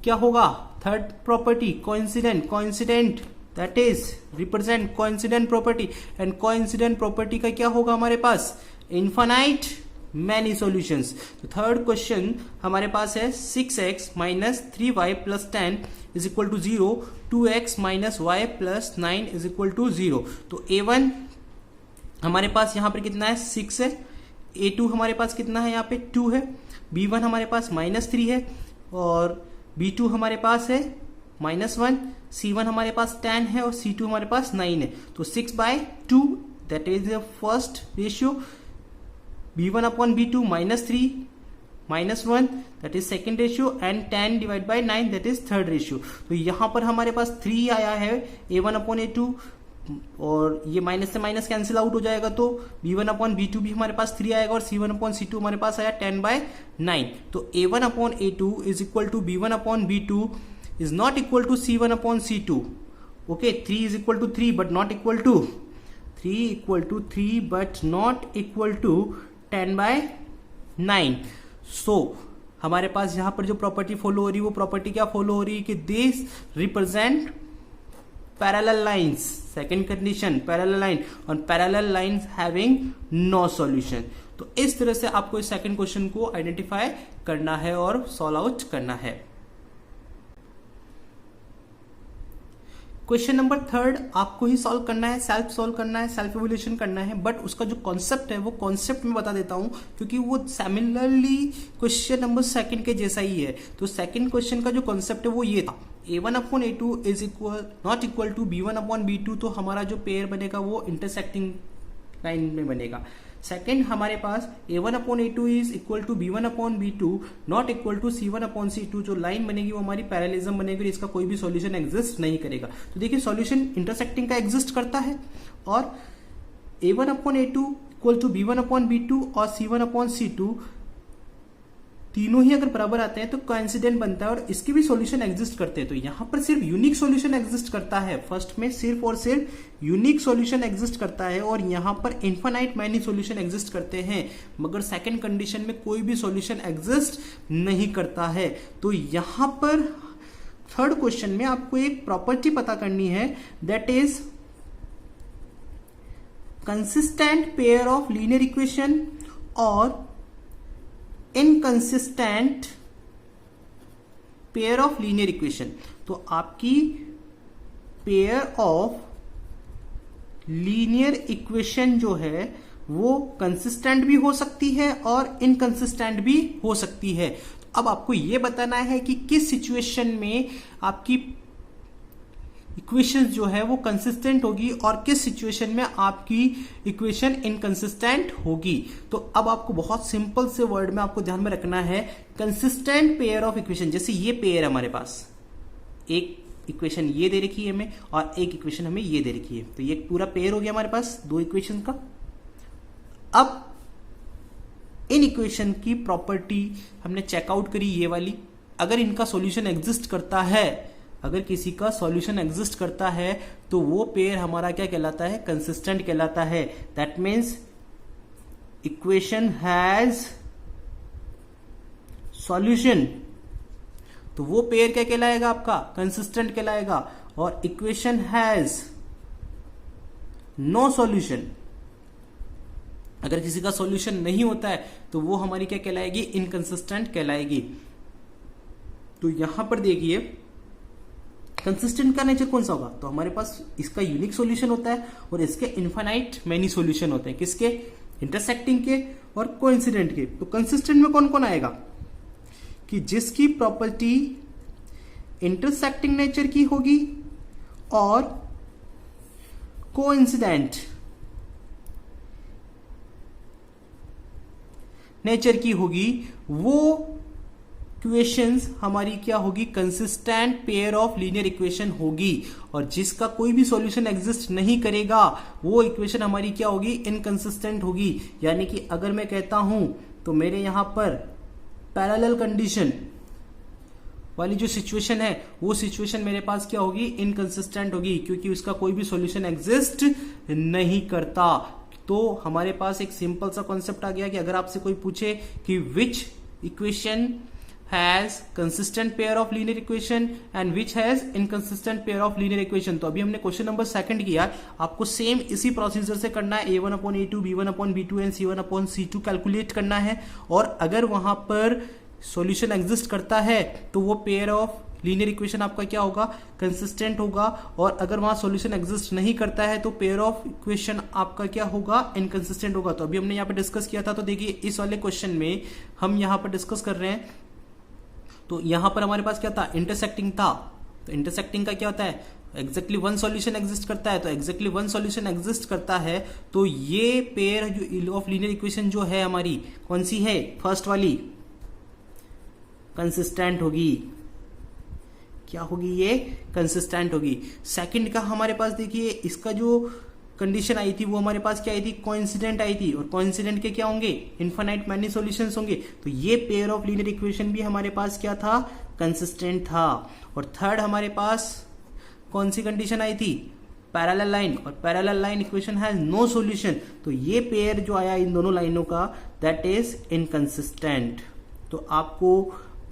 क्या होगा, third property coincident that is represent coincident property. And coincident property का क्या होगा हमारे पास, इनफाइनाइट मैनी सॉल्यूशंस। तो थर्ड क्वेश्चन हमारे पास है 6x - 3y + 10 = 0, 2x - y + 9 = 0। तो A1 हमारे पास यहां पर कितना है, 6 है। A2 हमारे पास कितना है, यहाँ पे 2 है। B1 हमारे पास -3 है, और B2 हमारे पास है -1, C1 हमारे पास 10 है, और C2 हमारे पास 9 है। तो 6/2 that is the first ratio, B1/B2 -3 -1 that is second ratio, and 10 / 9 that is third ratio. तो यहां पर हमारे पास 3 आया है A1/A2, और ये माइनस से माइनस कैंसिल आउट हो जाएगा, तो B1/B2 भी हमारे पास 3 आएगा, और C1/C2 हमारे पास आया 10/9। तो A1/A2 = B1/B2 is not equal to C1/C2। Okay, 3 = 3 but not equal to 3 but not equal to 10/9। सो हमारे पास यहां पर जो प्रॉपर्टी फॉलो हो रही है वो प्रॉपर्टी क्या फॉलो हो रही है कि this represent parallel lines। second condition parallel line, on parallel lines having no solution। तो इस तरह से आपको इस सेकंड क्वेश्चन को आइडेंटिफाई करना है और सॉल्व आउट करना है। क्वेश्चन नंबर थर्ड आपको ही सॉल्व करना है, सेल्फ सॉल्व करना है, सेल्फ इवैल्यूएशन करना है, बट उसका जो कॉन्सेप्ट है वो कॉन्सेप्ट में बता देता हूं, क्योंकि वो सिमिलरली क्वेश्चन नंबर सेकंड के जैसा ही है। तो सेकंड क्वेश्चन का जो कॉन्सेप्ट है वो ये था, A1/A2 is not equal to B1/B2। तो हमारा जो पेयर बनेगा वो इंटरसेक्टिंग लाइन में बनेगा। सेकेंड हमारे पास A1/A2 is equal to B1/B2 not equal to C1/C2। जो लाइन बनेगी वो हमारी पैरेललिज्म बनेगी, और इसका कोई भी सॉल्यूशन एग्जिस्ट नहीं करेगा। तो देखिए सॉल्यूशन इंटरसेक्टिंग का एग्जिस्ट करता है, और A1/A2 equal to B1/B2 और C1/C2 तीनों ही अगर बराबर आते हैं तो कोइंसिडेंट बनता है, और इसके भी सॉल्यूशन एग्जिस्ट करते हैं। तो यहां पर सिर्फ यूनिक सॉल्यूशन एग्जिस्ट करता है, फर्स्ट में सिर्फ और सिर्फ यूनिक सॉल्यूशन एग्जिस्ट करता है, और यहां पर इनफाइनाइट मैनी सॉल्यूशन एग्जिस्ट करते हैं, मगर सेकंड कंडीशन में कोई भी सॉल्यूशन एग्जिस्ट नहीं करता है। तो यहां पर थर्ड क्वेश्चन में आपको एक प्रॉपर्टी पता करनी है, that is consistent pair of linear equation और inconsistent pair of linear equation. तो आपकी पेयर ऑफ लीनियर इक्वेशन जो है वो कंसिस्टेंट भी हो सकती है और इनकंसिस्टेंट भी हो सकती है। तो अब आपको यह बताना है कि किस सिचुएशन में आपकी इक्वेशन जो है वो कंसिस्टेंट होगी और किस सिचुएशन में आपकी इक्वेशन इनकंसिस्टेंट होगी। तो अब आपको बहुत सिंपल से वर्ड में आपको ध्यान में रखना है, कंसिस्टेंट पेयर ऑफ इक्वेशन, जैसे ये पेयर है हमारे पास, एक इक्वेशन ये दे रखी है हमें और एक इक्वेशन हमें ये दे रखी है, तो ये पूरा पेयर हो गया हमारे पास दो इक्वेशन का। अब इन इक्वेशन की प्रॉपर्टी हमने चेकआउट करी, ये वाली, अगर इनका सॉल्यूशन एग्जिस्ट करता है अगर किसी का सॉल्यूशन एग्जिस्ट करता है तो वो पेयर हमारा क्या कहलाता है, कंसिस्टेंट कहलाता है। That means equation has solution, तो वो पेयर क्या कहलाएगा आपका, कंसिस्टेंट कहलाएगा। और इक्वेशन हैज नो सॉल्यूशन, अगर किसी का सॉल्यूशन नहीं होता है तो वो हमारी क्या कहलाएगी, इनकंसिस्टेंट कहलाएगी। तो यहां पर देखिए कंसिस्टेंट का नेचर कौन सा होगा, तो हमारे पास इसका यूनिक सॉल्यूशन होता है और इसके इनफाइनाइट मेनी सॉल्यूशन होते हैं, किसके, इंटरसेक्टिंग के और कोइंसिडेंट के। तो कंसिस्टेंट में कौन कौन आएगा, कि जिसकी प्रॉपर्टी इंटरसेक्टिंग नेचर की होगी और कोइंसिडेंट नेचर की होगी, वो इक्वेशंस हमारी क्या होगी, consistent pair of linear equation होगी। और जिसका कोई भी सॉल्यूशन एग्जिस्ट नहीं करेगा वो इक्वेशन हमारी क्या होगी, इनकंसिस्टेंट होगी। यानी कि अगर मैं कहता हूं तो मेरे यहां पर पैरेलल कंडीशन वाली जो सिचुएशन है वो सिचुएशन मेरे पास क्या होगी, इनकंसिस्टेंट होगी, क्योंकि उसका कोई भी सॉल्यूशन एग्जिस्ट नहीं करता। तो हमारे पास एक सिंपल सा कॉन्सेप्ट आ गया कि अगर आपसे कोई पूछे कि विच equation has consistent pair of linear equation and which has inconsistent pair of linear equation, तो अभी हमने क्वेश्चन नंबर 2 किया, आपको सेम इसी प्रोसीजर से करना है। a1/a2, b1/b2 and c1/c2 calculate करना है। और अगर वहां पर सॉल्यूशन एग्जिस्ट करता है तो वो पेयर ऑफ लीनियर इक्वेशन आपका क्या होगा, कंसिस्टेंट होगा। और अगर वहां सॉल्यूशन एग्जिस्ट नहीं करता है तो पेयर ऑफ इक्वेशन आपका क्या होगा, इनकंसिस्टेंट होगा। तो अभी हमने यहाँ पे डिस्कस किया था, तो देखिए इस वाले क्वेश्चन में हम यहाँ पर डिस्कस कर रहे हैं, तो यहां पर हमारे पास क्या था, इंटरसेक्टिंग था। तो इंटरसेक्टिंग का क्या होता है, एग्जैक्टली वन सॉल्यूशन एग्जिस्ट करता है। तो एग्जैक्टली वन सॉल्यूशन एग्जिस्ट करता है तो ये पेयर जो ऑफ लीनियर इक्वेशन जो है हमारी कौन सी है, फर्स्ट वाली कंसिस्टेंट होगी। क्या होगी, ये कंसिस्टेंट होगी। सेकंड का हमारे पास देखिए इसका जो कंडीशन आई थी वो हमारे पास क्या आई थी, कोइंसिडेंट आई थी। और कोइंसिडेंट के क्या होंगे, इनफाइनाइट मैनी सॉल्यूशंस होंगे। तो ये पेयर ऑफ लीनियर इक्वेशन भी हमारे पास क्या था, कंसिस्टेंट था। और थर्ड हमारे पास कौन सी कंडीशन आई थी, पैरेलल लाइन, और parallel line equation has no solution. तो ये पेयर जो आया इन दोनों लाइनों का, दैट इज इनकंसिस्टेंट। तो आपको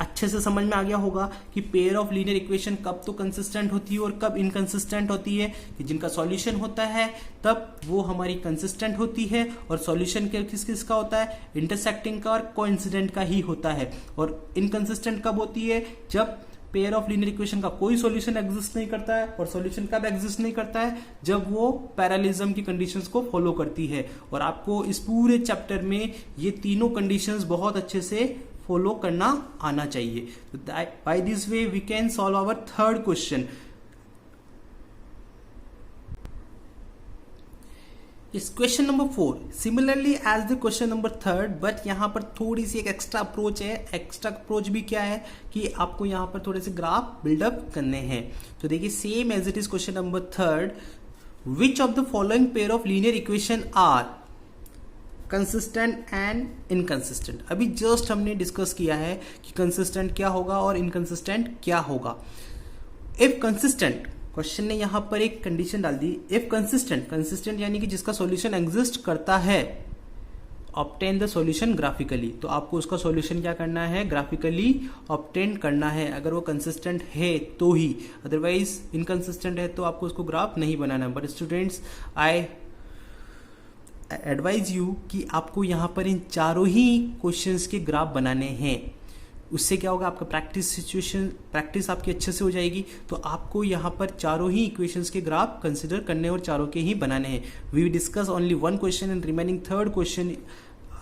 अच्छे से समझ में आ गया होगा कि पेयर ऑफ लीनियर इक्वेशन कब तो कंसिस्टेंट होती है और कब इनकंसिस्टेंट होती है। कि जिनका सॉल्यूशन होता है तब वो हमारी कंसिस्टेंट होती है, और सॉल्यूशन किस किस का होता है, इंटरसेक्टिंग का और कोइंसिडेंट का ही होता है। और इनकंसिस्टेंट कब होती है, जब पेयर ऑफ लीनियर इक्वेशन का कोई सॉल्यूशन एग्जिस्ट नहीं करता है। और सॉल्यूशन कब एग्जिस्ट नहीं करता है, जब वो पैरेललिज्म की कंडीशंस को फॉलो करती है। और आपको इस पूरे चैप्टर में ये तीनों कंडीशंस बहुत अच्छे से फॉलो करना आना चाहिए। तो by this way we can solve our third question. इस question number 4 similarly as the question number 3, but यहां पर थोड़ी सी एक एक्स्ट्रा अप्रोच है। एक्स्ट्रा अप्रोच भी क्या है कि आपको यहां पर थोड़े से ग्राफ बिल्डअप करने हैं। तो देखिए same as it is question number 3, which of the following pair of linear equation are consistent and inconsistent. अभी जस्ट हमने डिस्कस किया है कि कंसिस्टेंट क्या होगा और इनकंसिस्टेंट क्या होगा। इफ कंसिस्टेंट, क्वेश्चन ने यहां पर एक कंडीशन डाल दी, इफ कंसिस्टेंट, कंसिस्टेंट यानी कि जिसका सॉल्यूशन एग्जिस्ट करता है, ऑब्टेन द सॉल्यूशन ग्राफिकली। तो आपको उसका सॉल्यूशन क्या करना है, ग्राफिकली ऑब्टेन करना है। अगर वो कंसिस्टेंट है तो ही, अदरवाइज इनकंसिस्टेंट है तो आपको उसको ग्राफ नहीं बनाना। But students, I advise you कि आपको यहां पर इन चारों ही क्वेश्चंस के ग्राफ बनाने हैं। उससे क्या होगा, आपका प्रैक्टिस आपकी अच्छे से हो जाएगी। तो आपको यहां पर चारों ही इक्वेशंस के ग्राफ कंसिडर करने और चारों के ही बनाने हैं। We discuss only one question and remaining third question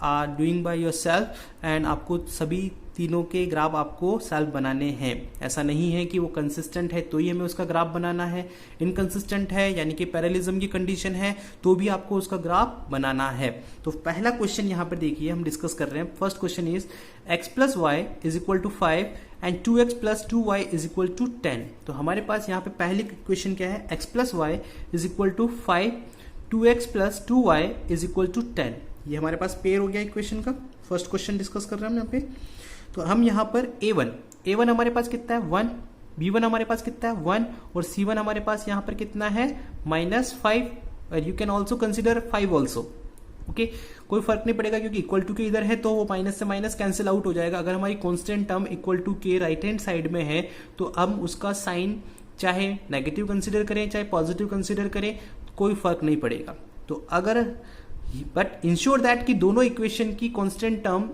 are doing by yourself, एंड आपको सभी तीनों के ग्राफ आपको सेल्फ बनाने हैं। ऐसा नहीं है कि वो कंसिस्टेंट है तो ही हमें उसका ग्राफ बनाना है, इनकंसिस्टेंट है यानी कि पैरेललिज्म की कंडीशन है तो भी आपको उसका ग्राफ बनाना है। तो पहला क्वेश्चन यहां पर देखिए हम डिस्कस कर रहे हैं। First question is x plus y is equal to 5 and 2x plus 2y is equal to 10। तो हमारे पास यहाँ पे पहले क्वेश्चन क्या है, x plus y is equal to 5, 2x plus 2y is equal to 10। ये हमारे पास पेयर हो गया इक्वेशन का। फर्स्ट क्वेश्चन डिस्कस कर रहे हैं हम यहाँ पे। तो हम यहाँ पर a1 हमारे पास कितना है 1, B1 हमारे पास कितना है 1 और C1 हमारे पास यहाँ पर कितना है -5 और you can also consider 5 also. Okay कोई फर्क नहीं पड़ेगा क्योंकि इक्वल टू के इधर है तो वो माइनस से माइनस कैंसिल आउट हो जाएगा। अगर हमारी कांस्टेंट टर्म इक्वल टू के राइट हैंड साइड में है तो हम उसका साइन चाहे नेगेटिव कंसिडर करें चाहे पॉजिटिव कंसिडर करें कोई फर्क नहीं पड़ेगा। तो अगर बट इंश्योर दैट कि दोनों इक्वेशन की कांस्टेंट टर्म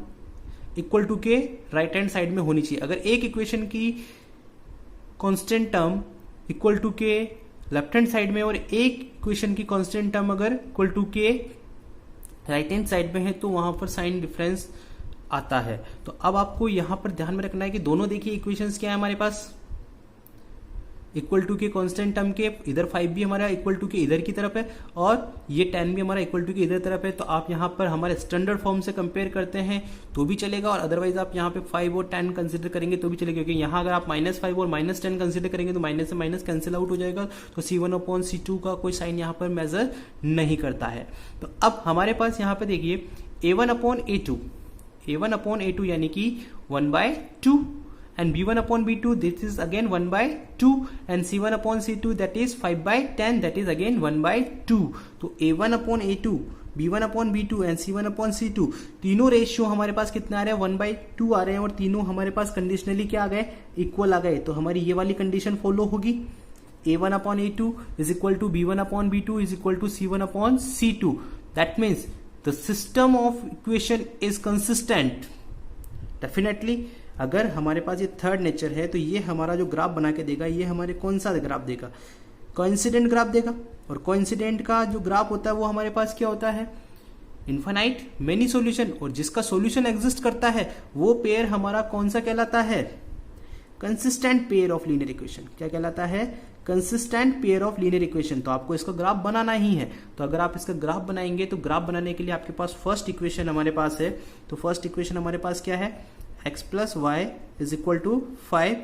इक्वल टू के राइट हैंड साइड में होनी चाहिए। अगर एक इक्वेशन की कांस्टेंट टर्म इक्वल टू के लेफ्ट हैंड साइड में और एक इक्वेशन की कांस्टेंट टर्म अगर इक्वल टू के राइट हैंड साइड में है तो वहां पर साइन डिफरेंस आता है। तो अब आपको यहां पर ध्यान में रखना है कि दोनों देखिए इक्वेशंस क्या है हमारे पास इक्वल टू के कांस्टेंट टर्म के इधर 5 भी हमारा इक्वल टू के इधर की तरफ है और ये 10 भी हमारा इक्वल टू के इधर तरफ है। तो आप यहाँ पर हमारे स्टैंडर्ड फॉर्म से कंपेयर करते हैं तो भी चलेगा और अदरवाइज आप यहाँ पे 5 और 10 कंसिडर करेंगे तो भी चलेगा क्योंकि यहाँ अगर आप -5 और -10 कंसिडर करेंगे तो माइनस से माइनस कैंसिल आउट हो जाएगा। तो C1/C2 का कोई साइन यहाँ पर मेजर नहीं करता है। तो अब हमारे पास यहाँ पे देखिए A1/A2 यानी कि 1/2 and B1/B2 this is again 1/2 and C1/C2 that is 5/10 that is again 1/2। तो A1/A2 B1/B2 and C1/C2 तीनों रेशियो हमारे पास कितने आ रहे हैं 1/2 आ रहे हैं और तीनों हमारे पास कंडीशनली क्या आ गए इक्वल आ गए। तो हमारी ये वाली कंडीशन फॉलो होगी A1/A2 is equal to B1/B2 is equal to C1/C2। that means the system of equation is consistent। Definitely अगर हमारे पास ये थर्ड नेचर है तो ये हमारा जो ग्राफ बना के देगा ये हमारे कौन सा ग्राफ देगा कोइंसिडेंट ग्राफ देगा। और कोइंसिडेंट का जो ग्राफ होता है वो हमारे पास क्या होता है इनफाइनाइट मेनी सॉल्यूशन और जिसका सॉल्यूशन एग्जिस्ट करता है वो पेयर हमारा कौन सा कहलाता है consistent pair of linear equation. क्या कहलाता है consistent pair of linear equation. तो आपको इसका ग्राफ बनाना ही है। तो अगर आप इसका ग्राफ बनाएंगे तो ग्राफ बनाने के लिए आपके पास फर्स्ट इक्वेशन हमारे पास है। तो फर्स्ट इक्वेशन हमारे पास क्या है x plus y is equal to 5।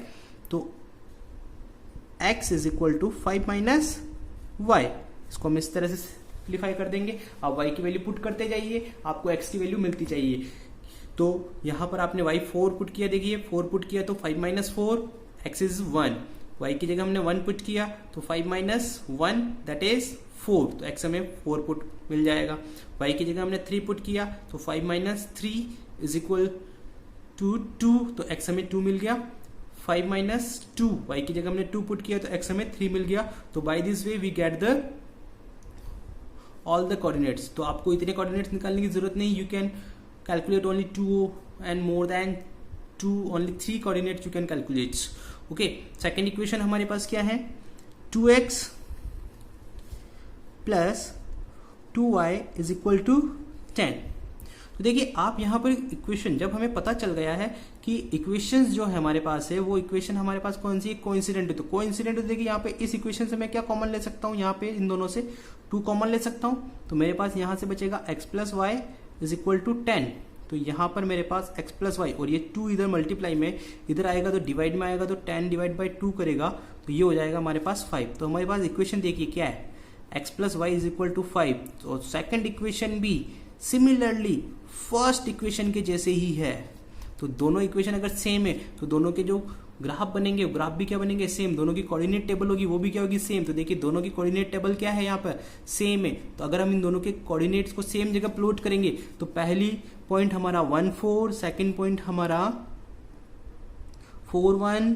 तो x is equal to 5 minus y. इसको हम इस तरह से सिंप्लीफाई कर देंगे। आप y की वैल्यू पुट करते जाइए आपको x की वैल्यू मिलती चाहिए। तो यहां पर आपने y 4 पुट किया देखिए 4 पुट किया तो 5 माइनस 4 x इज 1। y की जगह हमने 1 पुट किया तो 5 माइनस 1 दैट इज 4। तो x हमें 4 पुट मिल जाएगा। y की जगह हमने 3 पुट किया तो 5 माइनस 3 इज इक्वल टू 2। तो x हमें 2 मिल गया। 5 माइनस 2 y की जगह हमने 2 पुट किया तो x हमें 3 मिल गया। तो by this way we get the all the coordinates. तो आपको इतने कोऑर्डिनेट्स निकालने की जरूरत नहीं। You can calculate only 2 and more than 2 only 3 coordinates you can calculate. Okay second equation हमारे पास क्या है 2x plus 2y is equal to 10। तो देखिए आप यहाँ पर इक्वेशन जब हमें पता चल गया है कि इक्वेशंस जो है हमारे पास है वो इक्वेशन हमारे पास कौन सी है कोइंसिडेंट है। तो कोइंसिडेंट देखिए यहाँ पे इस इक्वेशन से मैं क्या कॉमन ले सकता हूँ यहाँ पे इन दोनों से 2 कॉमन ले सकता हूँ। तो मेरे पास यहाँ से बचेगा x plus y is equal to 10। तो यहाँ पर मेरे पास x प्लस वाई और ये 2 इधर मल्टीप्लाई में इधर आएगा तो डिवाइड में आएगा तो 10 डिवाइड बाई 2 करेगा तो ये हो जाएगा हमारे पास 5। तो हमारे पास इक्वेशन देखिए क्या है x plus y is equal to 5। तो सेकेंड इक्वेशन भी सिमिलरली फर्स्ट इक्वेशन के जैसे ही है। तो दोनों इक्वेशन अगर सेम है तो दोनों के जो ग्राफ बनेंगे ग्राफ भी क्या बनेंगे सेम। दोनों की कोऑर्डिनेट टेबल होगी वो भी क्या होगी सेम। तो देखिए दोनों की कोऑर्डिनेट टेबल क्या है यहाँ पर सेम है। तो अगर हम इन दोनों के कोऑर्डिनेट्स को सेम जगह प्लॉट करेंगे तो पहली पॉइंट हमारा 1 4 सेकेंड पॉइंट हमारा 4 1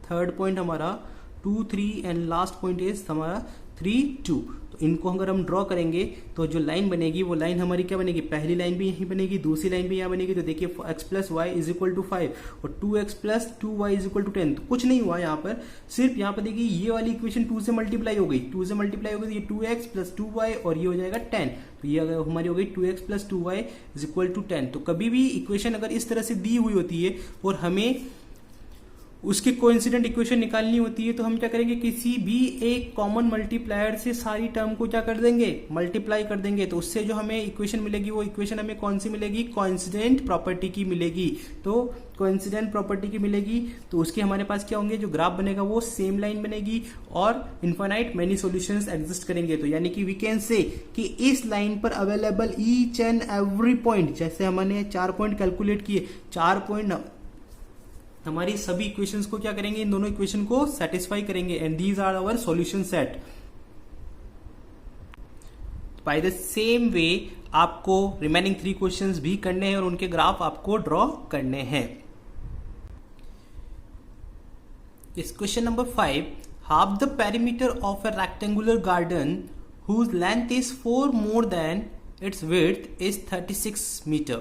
थर्ड पॉइंट हमारा 2 3 एंड लास्ट पॉइंट इज हमारा 3 2। तो इनको अगर हम ड्रॉ करेंगे तो जो लाइन बनेगी वो लाइन हमारी क्या बनेगी पहली लाइन भी यहीं बनेगी दूसरी लाइन भी यहाँ बनेगी। तो देखिए x plus y is equal to 5 और 2x plus 2y is equal to 10। तो कुछ नहीं हुआ यहाँ पर सिर्फ यहाँ पर देखिए ये वाली इक्वेशन 2 से मल्टीप्लाई हो गई 2 से मल्टीप्लाई हो गई तो ये 2x प्लस 2y और ये हो जाएगा 10। तो ये अगर हमारी हो गई 2x plus 2y is equal to 10। तो कभी भी इक्वेशन अगर इस तरह से दी हुई होती है और हमें उसकी कोइंसिडेंट इक्वेशन निकालनी होती है तो हम क्या करेंगे किसी भी एक कॉमन मल्टीप्लायर से सारी टर्म को क्या कर देंगे मल्टीप्लाई कर देंगे। तो उससे जो हमें इक्वेशन मिलेगी वो इक्वेशन हमें कौन सी मिलेगी कोइंसिडेंट प्रॉपर्टी की मिलेगी। तो कोइंसिडेंट प्रॉपर्टी की मिलेगी तो उसके हमारे पास क्या होंगे जो ग्राफ बनेगा वो सेम लाइन बनेगी और इनफाइनाइट मेनी सॉल्यूशंस एग्जिस्ट करेंगे। तो यानी कि वी कैन से कि इस लाइन पर available each and every point जैसे हमने 4 पॉइंट कैलकुलेट किए 4 पॉइंट हमारी सभी इक्वेशंस को क्या करेंगे, इन दोनों इक्वेशन को सेटिस्फाई करेंगे and these are our solution set. By the same way आपको रिमेनिंग 3 क्वेश्चंस भी करने हैं और उनके ग्राफ आपको ड्रॉ करने हैं। इस question number 5, half the perimeter of a rectangular garden whose length is 4 more than its width is 36 meter.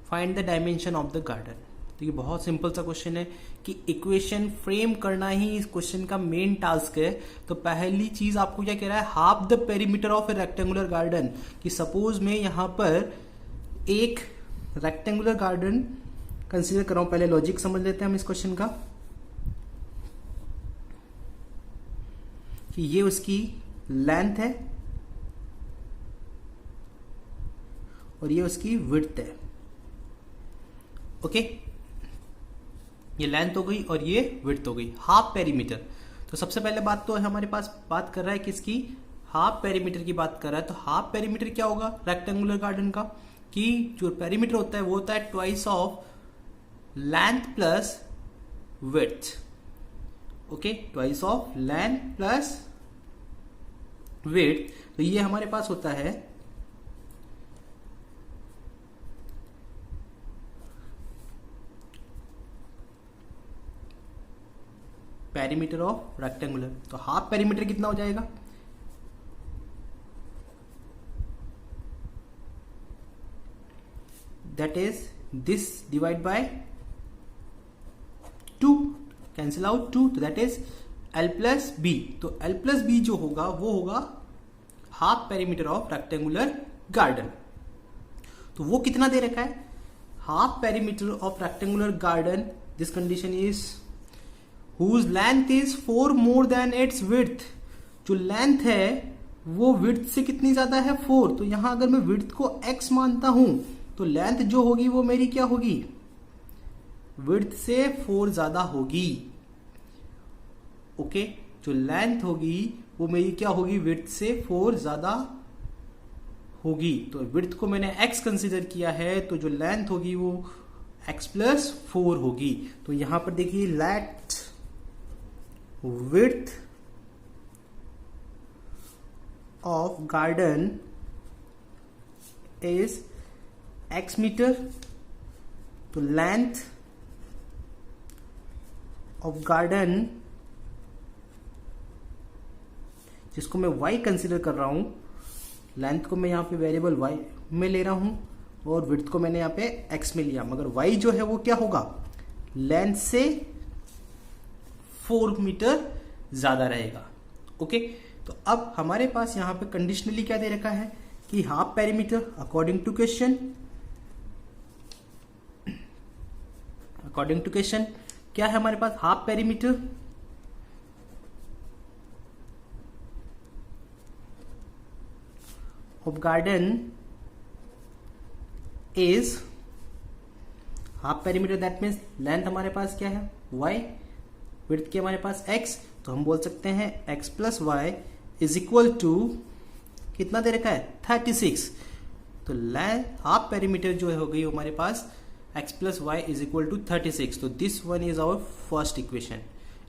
Find the dimension of the garden. तो ये बहुत सिंपल सा क्वेश्चन है कि इक्वेशन फ्रेम करना ही इस क्वेश्चन का मेन टास्क है। तो पहली चीज आपको क्या कह रहा है, half the perimeter of A rectangular garden, कि सपोज मैं यहां पर एक रेक्टेंगुलर गार्डन कंसीडर कर रहा हूं। पहले लॉजिक समझ लेते हैं हम इस क्वेश्चन का, कि ये उसकी लेंथ है और ये उसकी विड्थ है। ओके, ये लेंथ हो गई और ये विड्थ हो गई, हाफ पेरीमीटर। तो सबसे पहले बात तो हमारे पास बात कर रहा है किसकी, हाफ पेरीमीटर की बात कर रहा है। तो हाफ पेरीमीटर क्या होगा रेक्टेंगुलर गार्डन का, कि जो पेरीमीटर होता है वो होता है twice of length plus width. Okay, twice of length plus width. तो ये हमारे पास होता है पेरीमीटर ऑफ रेक्टेंगुलर। तो हाफ पेरीमीटर कितना हो जाएगा, that is this divide by 2, cancel out 2, तो that is L plus b. तो L प्लस बी जो होगा वो होगा half perimeter of rectangular garden. तो वो कितना दे रखा है, half perimeter of rectangular garden, this condition is whose length is 4 more than its width। जो लेंथ है वो विड्थ से कितनी ज्यादा है, 4। तो यहां अगर मैं विड्थ को x मानता हूं तो लेंथ जो होगी वो मेरी क्या होगी, विड्थ से 4 ज्यादा होगी। ओके, जो लेंथ होगी वो मेरी क्या होगी, विड्थ से 4 ज्यादा होगी। तो विड्थ को मैंने x कंसीडर किया है, तो जो लेंथ होगी वो x प्लस 4 होगी। तो यहां पर देखिए late width of garden is x meter। तो length of garden, जिसको मैं y कंसीडर कर रहा हूं, लेंथ को मैं यहां पे वेरिएबल y में ले रहा हूं और विड्थ को मैंने यहां पे x में लिया, मगर y जो है वो क्या होगा, लेंथ से 4 मीटर ज्यादा रहेगा। ओके, तो अब हमारे पास यहां पे कंडीशनली क्या दे रखा है कि half perimeter according to question क्या है हमारे पास, half perimeter of garden is half perimeter, that means length हमारे पास क्या है y, विड्थ की हमारे पास x। तो हम बोल सकते हैं x plus y is equal to कितना दे रखा है, 36। तो हाफ पेरीमीटर जो है हो गई हमारे पास x plus y is equal to 36। तो this one is our first equation.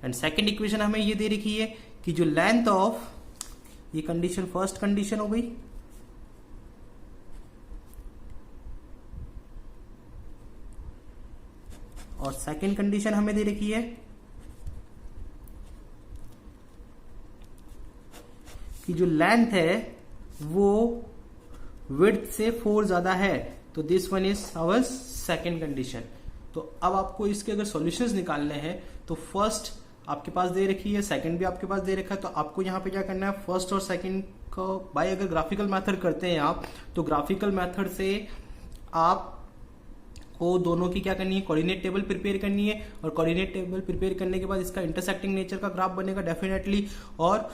And second equation हमें ये दे रखी है कि जो लेंथ ऑफ, ये कंडीशन फर्स्ट कंडीशन हो गई, और सेकेंड कंडीशन हमें दे रखी है कि जो लेंथ है वो विड्थ से 4 ज्यादा है। तो this one is our second condition. तो अब आपको इसके अगर सॉल्यूशंस निकालने हैं तो फर्स्ट आपके पास दे रखी है, सेकंड भी आपके पास दे रखा है। तो आपको यहाँ पे क्या करना है, फर्स्ट और सेकंड को बाय अगर ग्राफिकल मेथड करते हैं आप, तो ग्राफिकल मेथड से आप को दोनों की क्या करनी है, कोऑर्डिनेट टेबल प्रिपेयर करनी है। और कोऑर्डिनेट टेबल प्रिपेयर करने के बाद इसका इंटरसेक्टिंग नेचर का ग्राफ बनेगा डेफिनेटली, और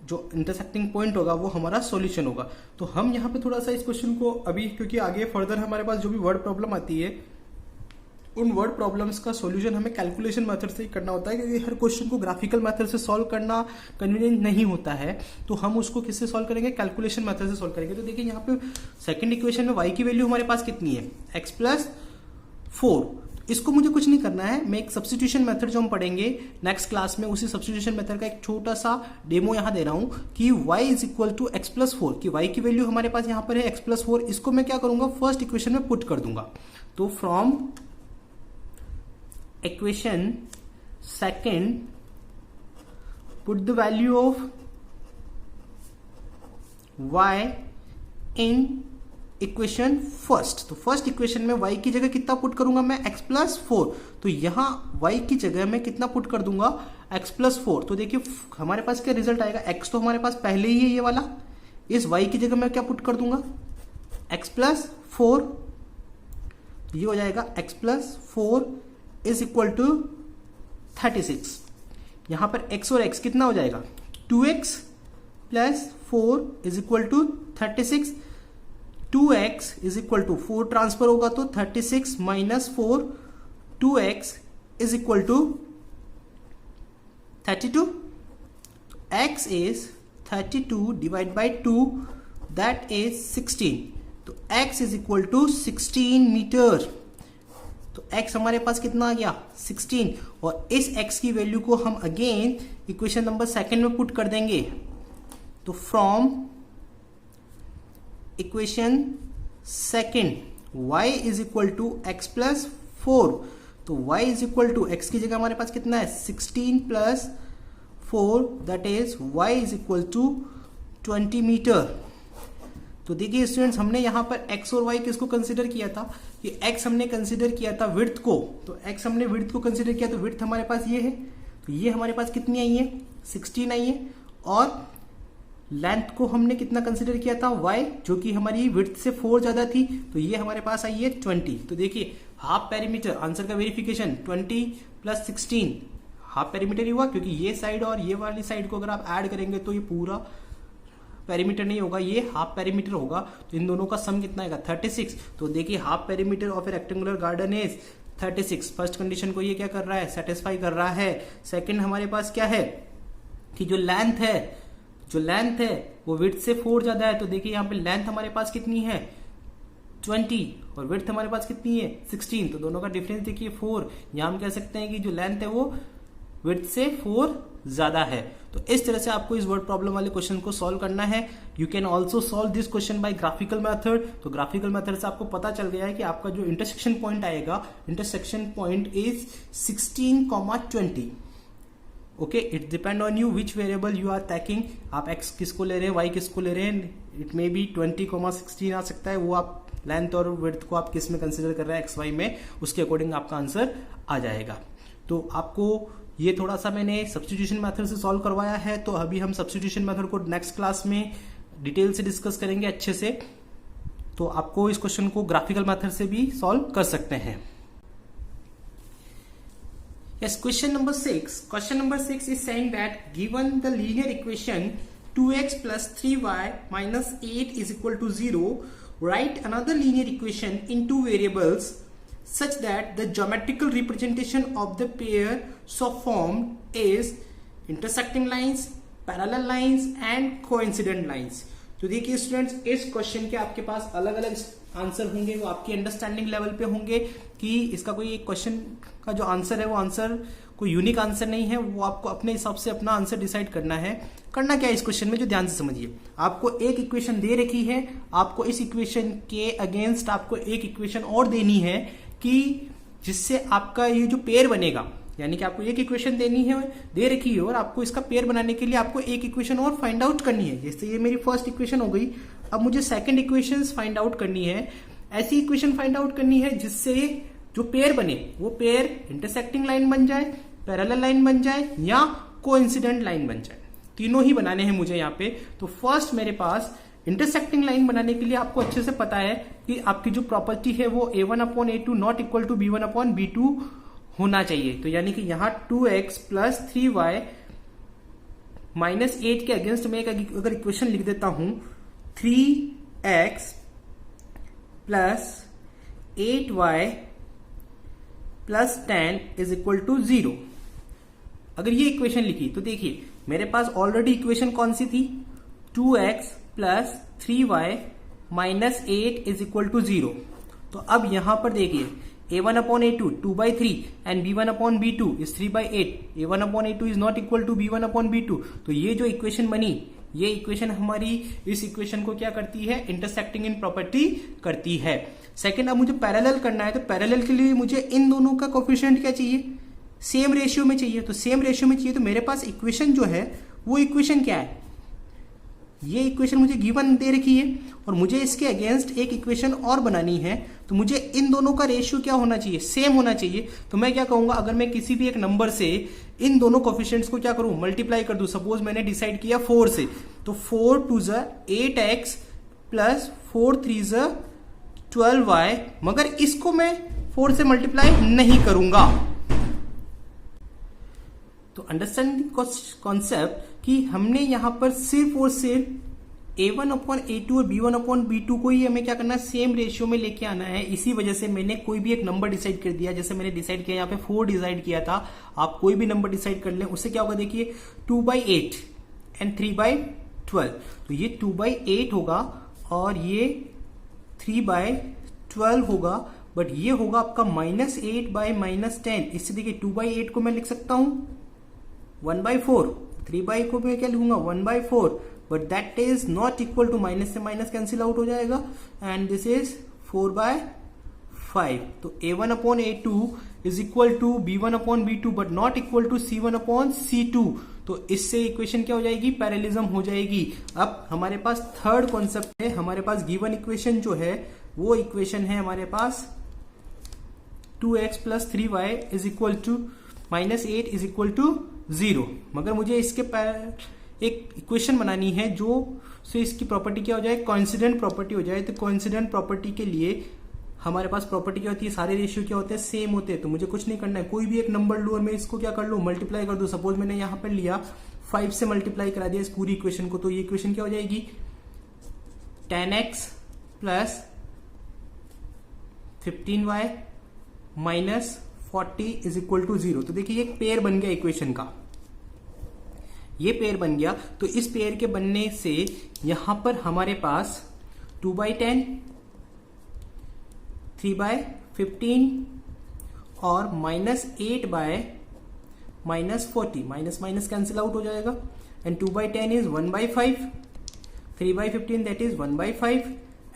जो इंटरसेक्टिंग पॉइंट होगा वो हमारा सॉल्यूशन होगा। तो हम यहाँ पे थोड़ा सा इस क्वेश्चन को अभी, क्योंकि आगे फर्दर हमारे पास जो भी वर्ड प्रॉब्लम आती है उन वर्ड प्रॉब्लम्स का सॉल्यूशन हमें कैलकुलेशन मेथड से ही करना होता है, क्योंकि हर क्वेश्चन को ग्राफिकल मेथड से सॉल्व करना कन्वीनियंट नहीं होता है। तो हम उसको किससे सॉल्व करेंगे, कैलकुलेशन मेथड से सॉल्व करेंगे। तो देखिए यहाँ पे सेकंड इक्वेशन में y की वैल्यू हमारे पास कितनी है, x प्लस 4। इसको मुझे कुछ नहीं करना है, मैं एक सब्स्टिट्यूशन मेथड जो हम पढ़ेंगे नेक्स्ट क्लास में, उसी सब्स्टिट्यूशन मेथड का एक छोटा सा डेमो यहां दे रहा हूं कि y is equal to x plus 4, कि y की वैल्यू हमारे पास यहां पर है x प्लस 4, इसको मैं क्या करूंगा फर्स्ट इक्वेशन में पुट कर दूंगा। तो from equation second put the value of y in equation first. तो फर्स्ट इक्वेशन में y की जगह कितना पुट करूंगा मैं x प्लस 4, तो यहां y की जगह मैं कितना पुट कर दूंगा x प्लस 4। तो देखिए हमारे पास क्या रिजल्ट आएगा, x तो हमारे पास पहले ही है ये वाला, इस y की जगह मैं क्या पुट कर दूंगा x प्लस 4, ये हो जाएगा x plus 4 is equal to 36। यहां पर x और x कितना हो जाएगा 2x plus 4 is equal to 36, 2x is equal to 4 transfer होगा तो 36 minus 4, 2x is equal to 32, x इज 32 डिवाइड बाई 2 दैट इज 16, तो x is equal to 16 metre. तो x हमारे पास कितना आ गया 16, और इस x की वैल्यू को हम अगेन इक्वेशन नंबर सेकेंड में पुट कर देंगे। तो from equation second y is equal to x plus 4, तो y is equal to x की जगह हमारे पास कितना है 16 plus 4 that is y is equal to 20 metre. तो देखिए स्टूडेंट्स, हमने यहां पर x और y किसको कंसिडर किया था कि x हमने कंसिडर किया था विड्थ को, तो x हमने विड्थ को कंसिडर किया, तो विड्थ हमारे पास ये है, तो ये हमारे पास कितनी आई है 16 आई है, और लेंथ को हमने कितना कंसिडर किया था y, जो कि हमारी विड्थ से 4 ज्यादा थी, तो ये हमारे पास आई है 20। तो देखिए हाफ पेरीमीटर, आंसर का वेरिफिकेशन 20 प्लस 16 हाफ पेरीमीटर ही हुआ, क्योंकि ये साइड और ये वाली साइड को अगर आप ऐड करेंगे तो ये पूरा पेरीमीटर नहीं होगा, ये हाफ पेरीमीटर होगा, तो इन दोनों का सम कितना आएगा 36। तो देखिए half perimeter of A rectangular garden is 36, first condition को ये क्या कर रहा है सेटिस्फाई कर रहा है। सेकंड हमारे पास क्या है कि जो लेंथ है वो विड्थ से 4 ज्यादा है, तो देखिए यहाँ पे लेंथ हमारे पास कितनी है 20 और विड्थ हमारे पास कितनी है 16, तो दोनों का डिफरेंस देखिए 4। यहाँ हम कह सकते हैं कि जो लेंथ है वो विड्थ से 4 ज्यादा है। तो इस तरह से आपको इस वर्ड प्रॉब्लम वाले क्वेश्चन को सॉल्व करना है। You can also solve this question by graphical method. तो ग्राफिकल मेथड से आपको पता चल गया है कि आपका जो इंटरसेक्शन पॉइंट आएगा, intersection point is 16,20। Okay, it depend on you which variable you are taking, आप x किसको ले रहे हैं y किसको ले रहे हैं, इट मे बी 20,16 आ सकता है, वो आप लेंथ और विड्थ को आप किस में कंसिडर कर रहे हैं xy में, उसके अकॉर्डिंग आपका आंसर आ जाएगा। तो आपको ये थोड़ा सा मैंने सब्स्टिट्यूशन मेथड से सॉल्व करवाया है, तो अभी हम सब्स्टिट्यूशन मेथड को नेक्स्ट क्लास में डिटेल से डिस्कस करेंगे अच्छे से। तो आपको इस क्वेश्चन को ग्राफिकल मेथड से भी सॉल्व कर सकते हैं। Yes, question number 6. Question number 6 is saying that given the linear equation 2x plus 3y minus 8 is equal to 0, write another linear equation in two variables such that the geometrical representation of the pair so formed is intersecting lines, parallel lines and coincident lines. तो देखिए स्टूडेंट्स, इस क्वेश्चन के आपके पास अलग अलग आंसर होंगे, वो आपकी अंडरस्टैंडिंग लेवल पे होंगे कि इसका कोई एक क्वेश्चन का जो आंसर है वो आंसर कोई यूनिक आंसर नहीं है, वो आपको अपने हिसाब से अपना आंसर डिसाइड करना है। करना क्या है इस क्वेश्चन में, जो ध्यान से समझिए, आपको एक इक्वेशन दे रखी है, आपको इस इक्वेशन के अगेंस्ट आपको एक इक्वेशन और देनी है कि जिससे आपका ये जो पेयर बनेगा, यानी कि आपको एक इक्वेशन देनी है, दे रखी है, और आपको इसका पेयर बनाने के लिए आपको एक इक्वेशन और फाइंड आउट करनी है। जैसे ये मेरी फर्स्ट इक्वेशन हो गई, अब मुझे सेकंड इक्वेशन फाइंड आउट करनी है। ऐसी इक्वेशन फाइंड आउट करनी है जिससे जो पेयर बने वो पेयर इंटरसेक्टिंग लाइन बन जाए, पैरेलल लाइन बन जाए या कोइंसिडेंट लाइन बन जाए, तीनों ही बनाने हैं मुझे यहाँ पे। तो फर्स्ट मेरे पास इंटरसेक्टिंग लाइन बनाने के लिए आपको अच्छे से पता है कि आपकी जो प्रॉपर्टी है वो a1/a2 not equal to b1/b2 होना चाहिए। तो यानी कि यहां 2x प्लस 3y माइनस 8 के अगेंस्ट में अगर इक्वेशन लिख देता हूं 3x plus 8y plus 10 is equal to 0, अगर ये इक्वेशन लिखी तो देखिए मेरे पास ऑलरेडी इक्वेशन कौन सी थी 2x plus 3y minus 8 is equal to 0। तो अब यहां पर देखिए a1 upon a2 2/3 and b1 upon b2 is 3/8. a1 upon a2 is not equal to b1 upon b2. तो ये जो इक्वेशन बनी, ये इक्वेशन हमारी इस इक्वेशन को क्या करती है, इंटरसेक्टिंग इन प्रॉपर्टी करती है. सेकंड, अब मुझे पैरेलल करना है, तो पैरेलल के लिए मुझे इन दोनों का कोफिशिएंट क्या चाहिए, सेम रेशियो में चाहिए. तो सेम रेशियो में चाहिए तो मेरे पास इक्वेशन जो है वो इक्वेशन क्या है, ये इक्वेशन मुझे गिवन दे रखी है और मुझे इसके अगेंस्ट एक इक्वेशन और बनानी है. तो मुझे इन दोनों का रेशियो क्या होना चाहिए, सेम होना चाहिए. तो मैं क्या कहूंगा, अगर मैं किसी भी एक नंबर से इन दोनों कोफिशिएंट्स को क्या करूं, मल्टीप्लाई कर दूं. सपोज मैंने डिसाइड किया 4 से, तो 4 2 8x प्लस 4 3 12y, मगर इसको मैं 4 से मल्टीप्लाई नहीं करूंगा. तो अंडरस्टैंडिंग कॉन्सेप्ट कि हमने यहां पर सिर्फ और सिर्फ a1 अपॉन a2 और b1 अपॉन b2 को ही हमें क्या करना है, सेम रेशियो में लेके आना है. इसी वजह से मैंने कोई भी एक नंबर डिसाइड कर दिया. जैसे मैंने डिसाइड किया यहाँ पे 4 डिसाइड किया था, आप कोई भी नंबर डिसाइड कर लें, उससे क्या होगा देखिए 2/8 एंड 3/12. तो ये 2/8 होगा और ये 3/12 होगा, बट ये होगा आपका -8/-10. इससे देखिए 2/8 को मैं लिख सकता हूं 1/4, 3/8 को मैं क्या लिखूंगा 1/4, but that is not equal to, minus से माइनस कैंसिल आउट हो जाएगा, एंड दिस इज 4/5. तो a1 upon a2 is equal to b1 upon b2 but not equal to c1 upon c2. तो इससे इक्वेशन क्या हो जाएगी, पैरेललिज्म हो जाएगी. अब हमारे पास थर्ड कॉन्सेप्ट है, हमारे पास गिवन इक्वेशन जो है वो इक्वेशन है हमारे पास 2x plus 3y is equal to -8 is equal to 0. मगर मुझे इसके एक इक्वेशन बनानी है जो से इसकी प्रॉपर्टी क्या हो जाए, कोइंसिडेंट प्रॉपर्टी हो जाए. तो कोइंसिडेंट प्रॉपर्टी के लिए हमारे पास प्रॉपर्टी क्या होती है, सारे रेशियो क्या होते हैं, सेम होते हैं. तो मुझे कुछ नहीं करना है, कोई भी एक नंबर लूं और मैं इसको क्या कर लूं, मल्टीप्लाई कर दूं. सपोज मैंने यहां पर लिया 5 से मल्टीप्लाई करा दिया इस पूरी इक्वेशन को, तो ये इक्वेशन क्या हो जाएगी 10x plus 15y minus 40 is equal to 0. तो देखिए एक पेयर बन गया इक्वेशन का, ये पेयर बन गया. तो इस पेयर के बनने से यहां पर हमारे पास 2/10 3/15 और -8/-40, माइनस माइनस कैंसिल आउट हो जाएगा, and 2/10 is 1/5, 3/15 that is 1/5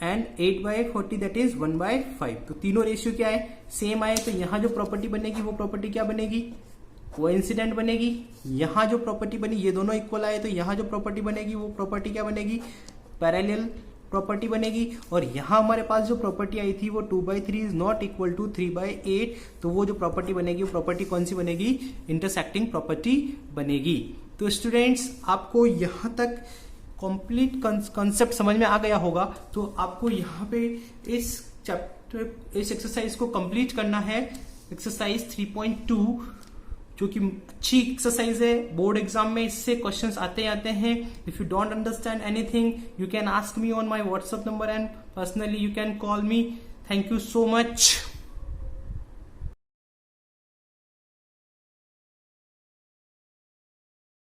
and 8/40 that is 1/5. तो तीनों रेशियो क्या है, सेम आए. तो यहां जो प्रॉपर्टी बनेगी वो प्रॉपर्टी क्या बनेगी, कोइंसिडेंट बनेगी. यहां जो प्रॉपर्टी बनी, ये दोनों इक्वल आए, तो यहां जो प्रॉपर्टी बनेगी वो प्रॉपर्टी क्या बनेगी, पैरेलल प्रॉपर्टी बनेगी. और यहां हमारे पास जो प्रॉपर्टी आई थी वो 2/3 इज नॉट इक्वल टू 3/8. तो वो जो प्रॉपर्टी बनेगी वो प्रॉपर्टी कौन सी बनेगी, इंटरसेक्टिंग प्रॉपर्टी बनेगी. तो स्टूडेंट्स आपको यहां तक कंप्लीट कॉन्सेप्ट समझ में आ गया होगा. तो आपको यहाँ पे इस चैप्टर, इस एक्सरसाइज को कंप्लीट करना है, एक्सरसाइज 3.2, जो कि अच्छी एक्सरसाइज है. बोर्ड एग्जाम में इससे क्वेश्चंस आते हैं. If you don't understand anything you can ask me on my WhatsApp number and personally you can call me. Thank you so much.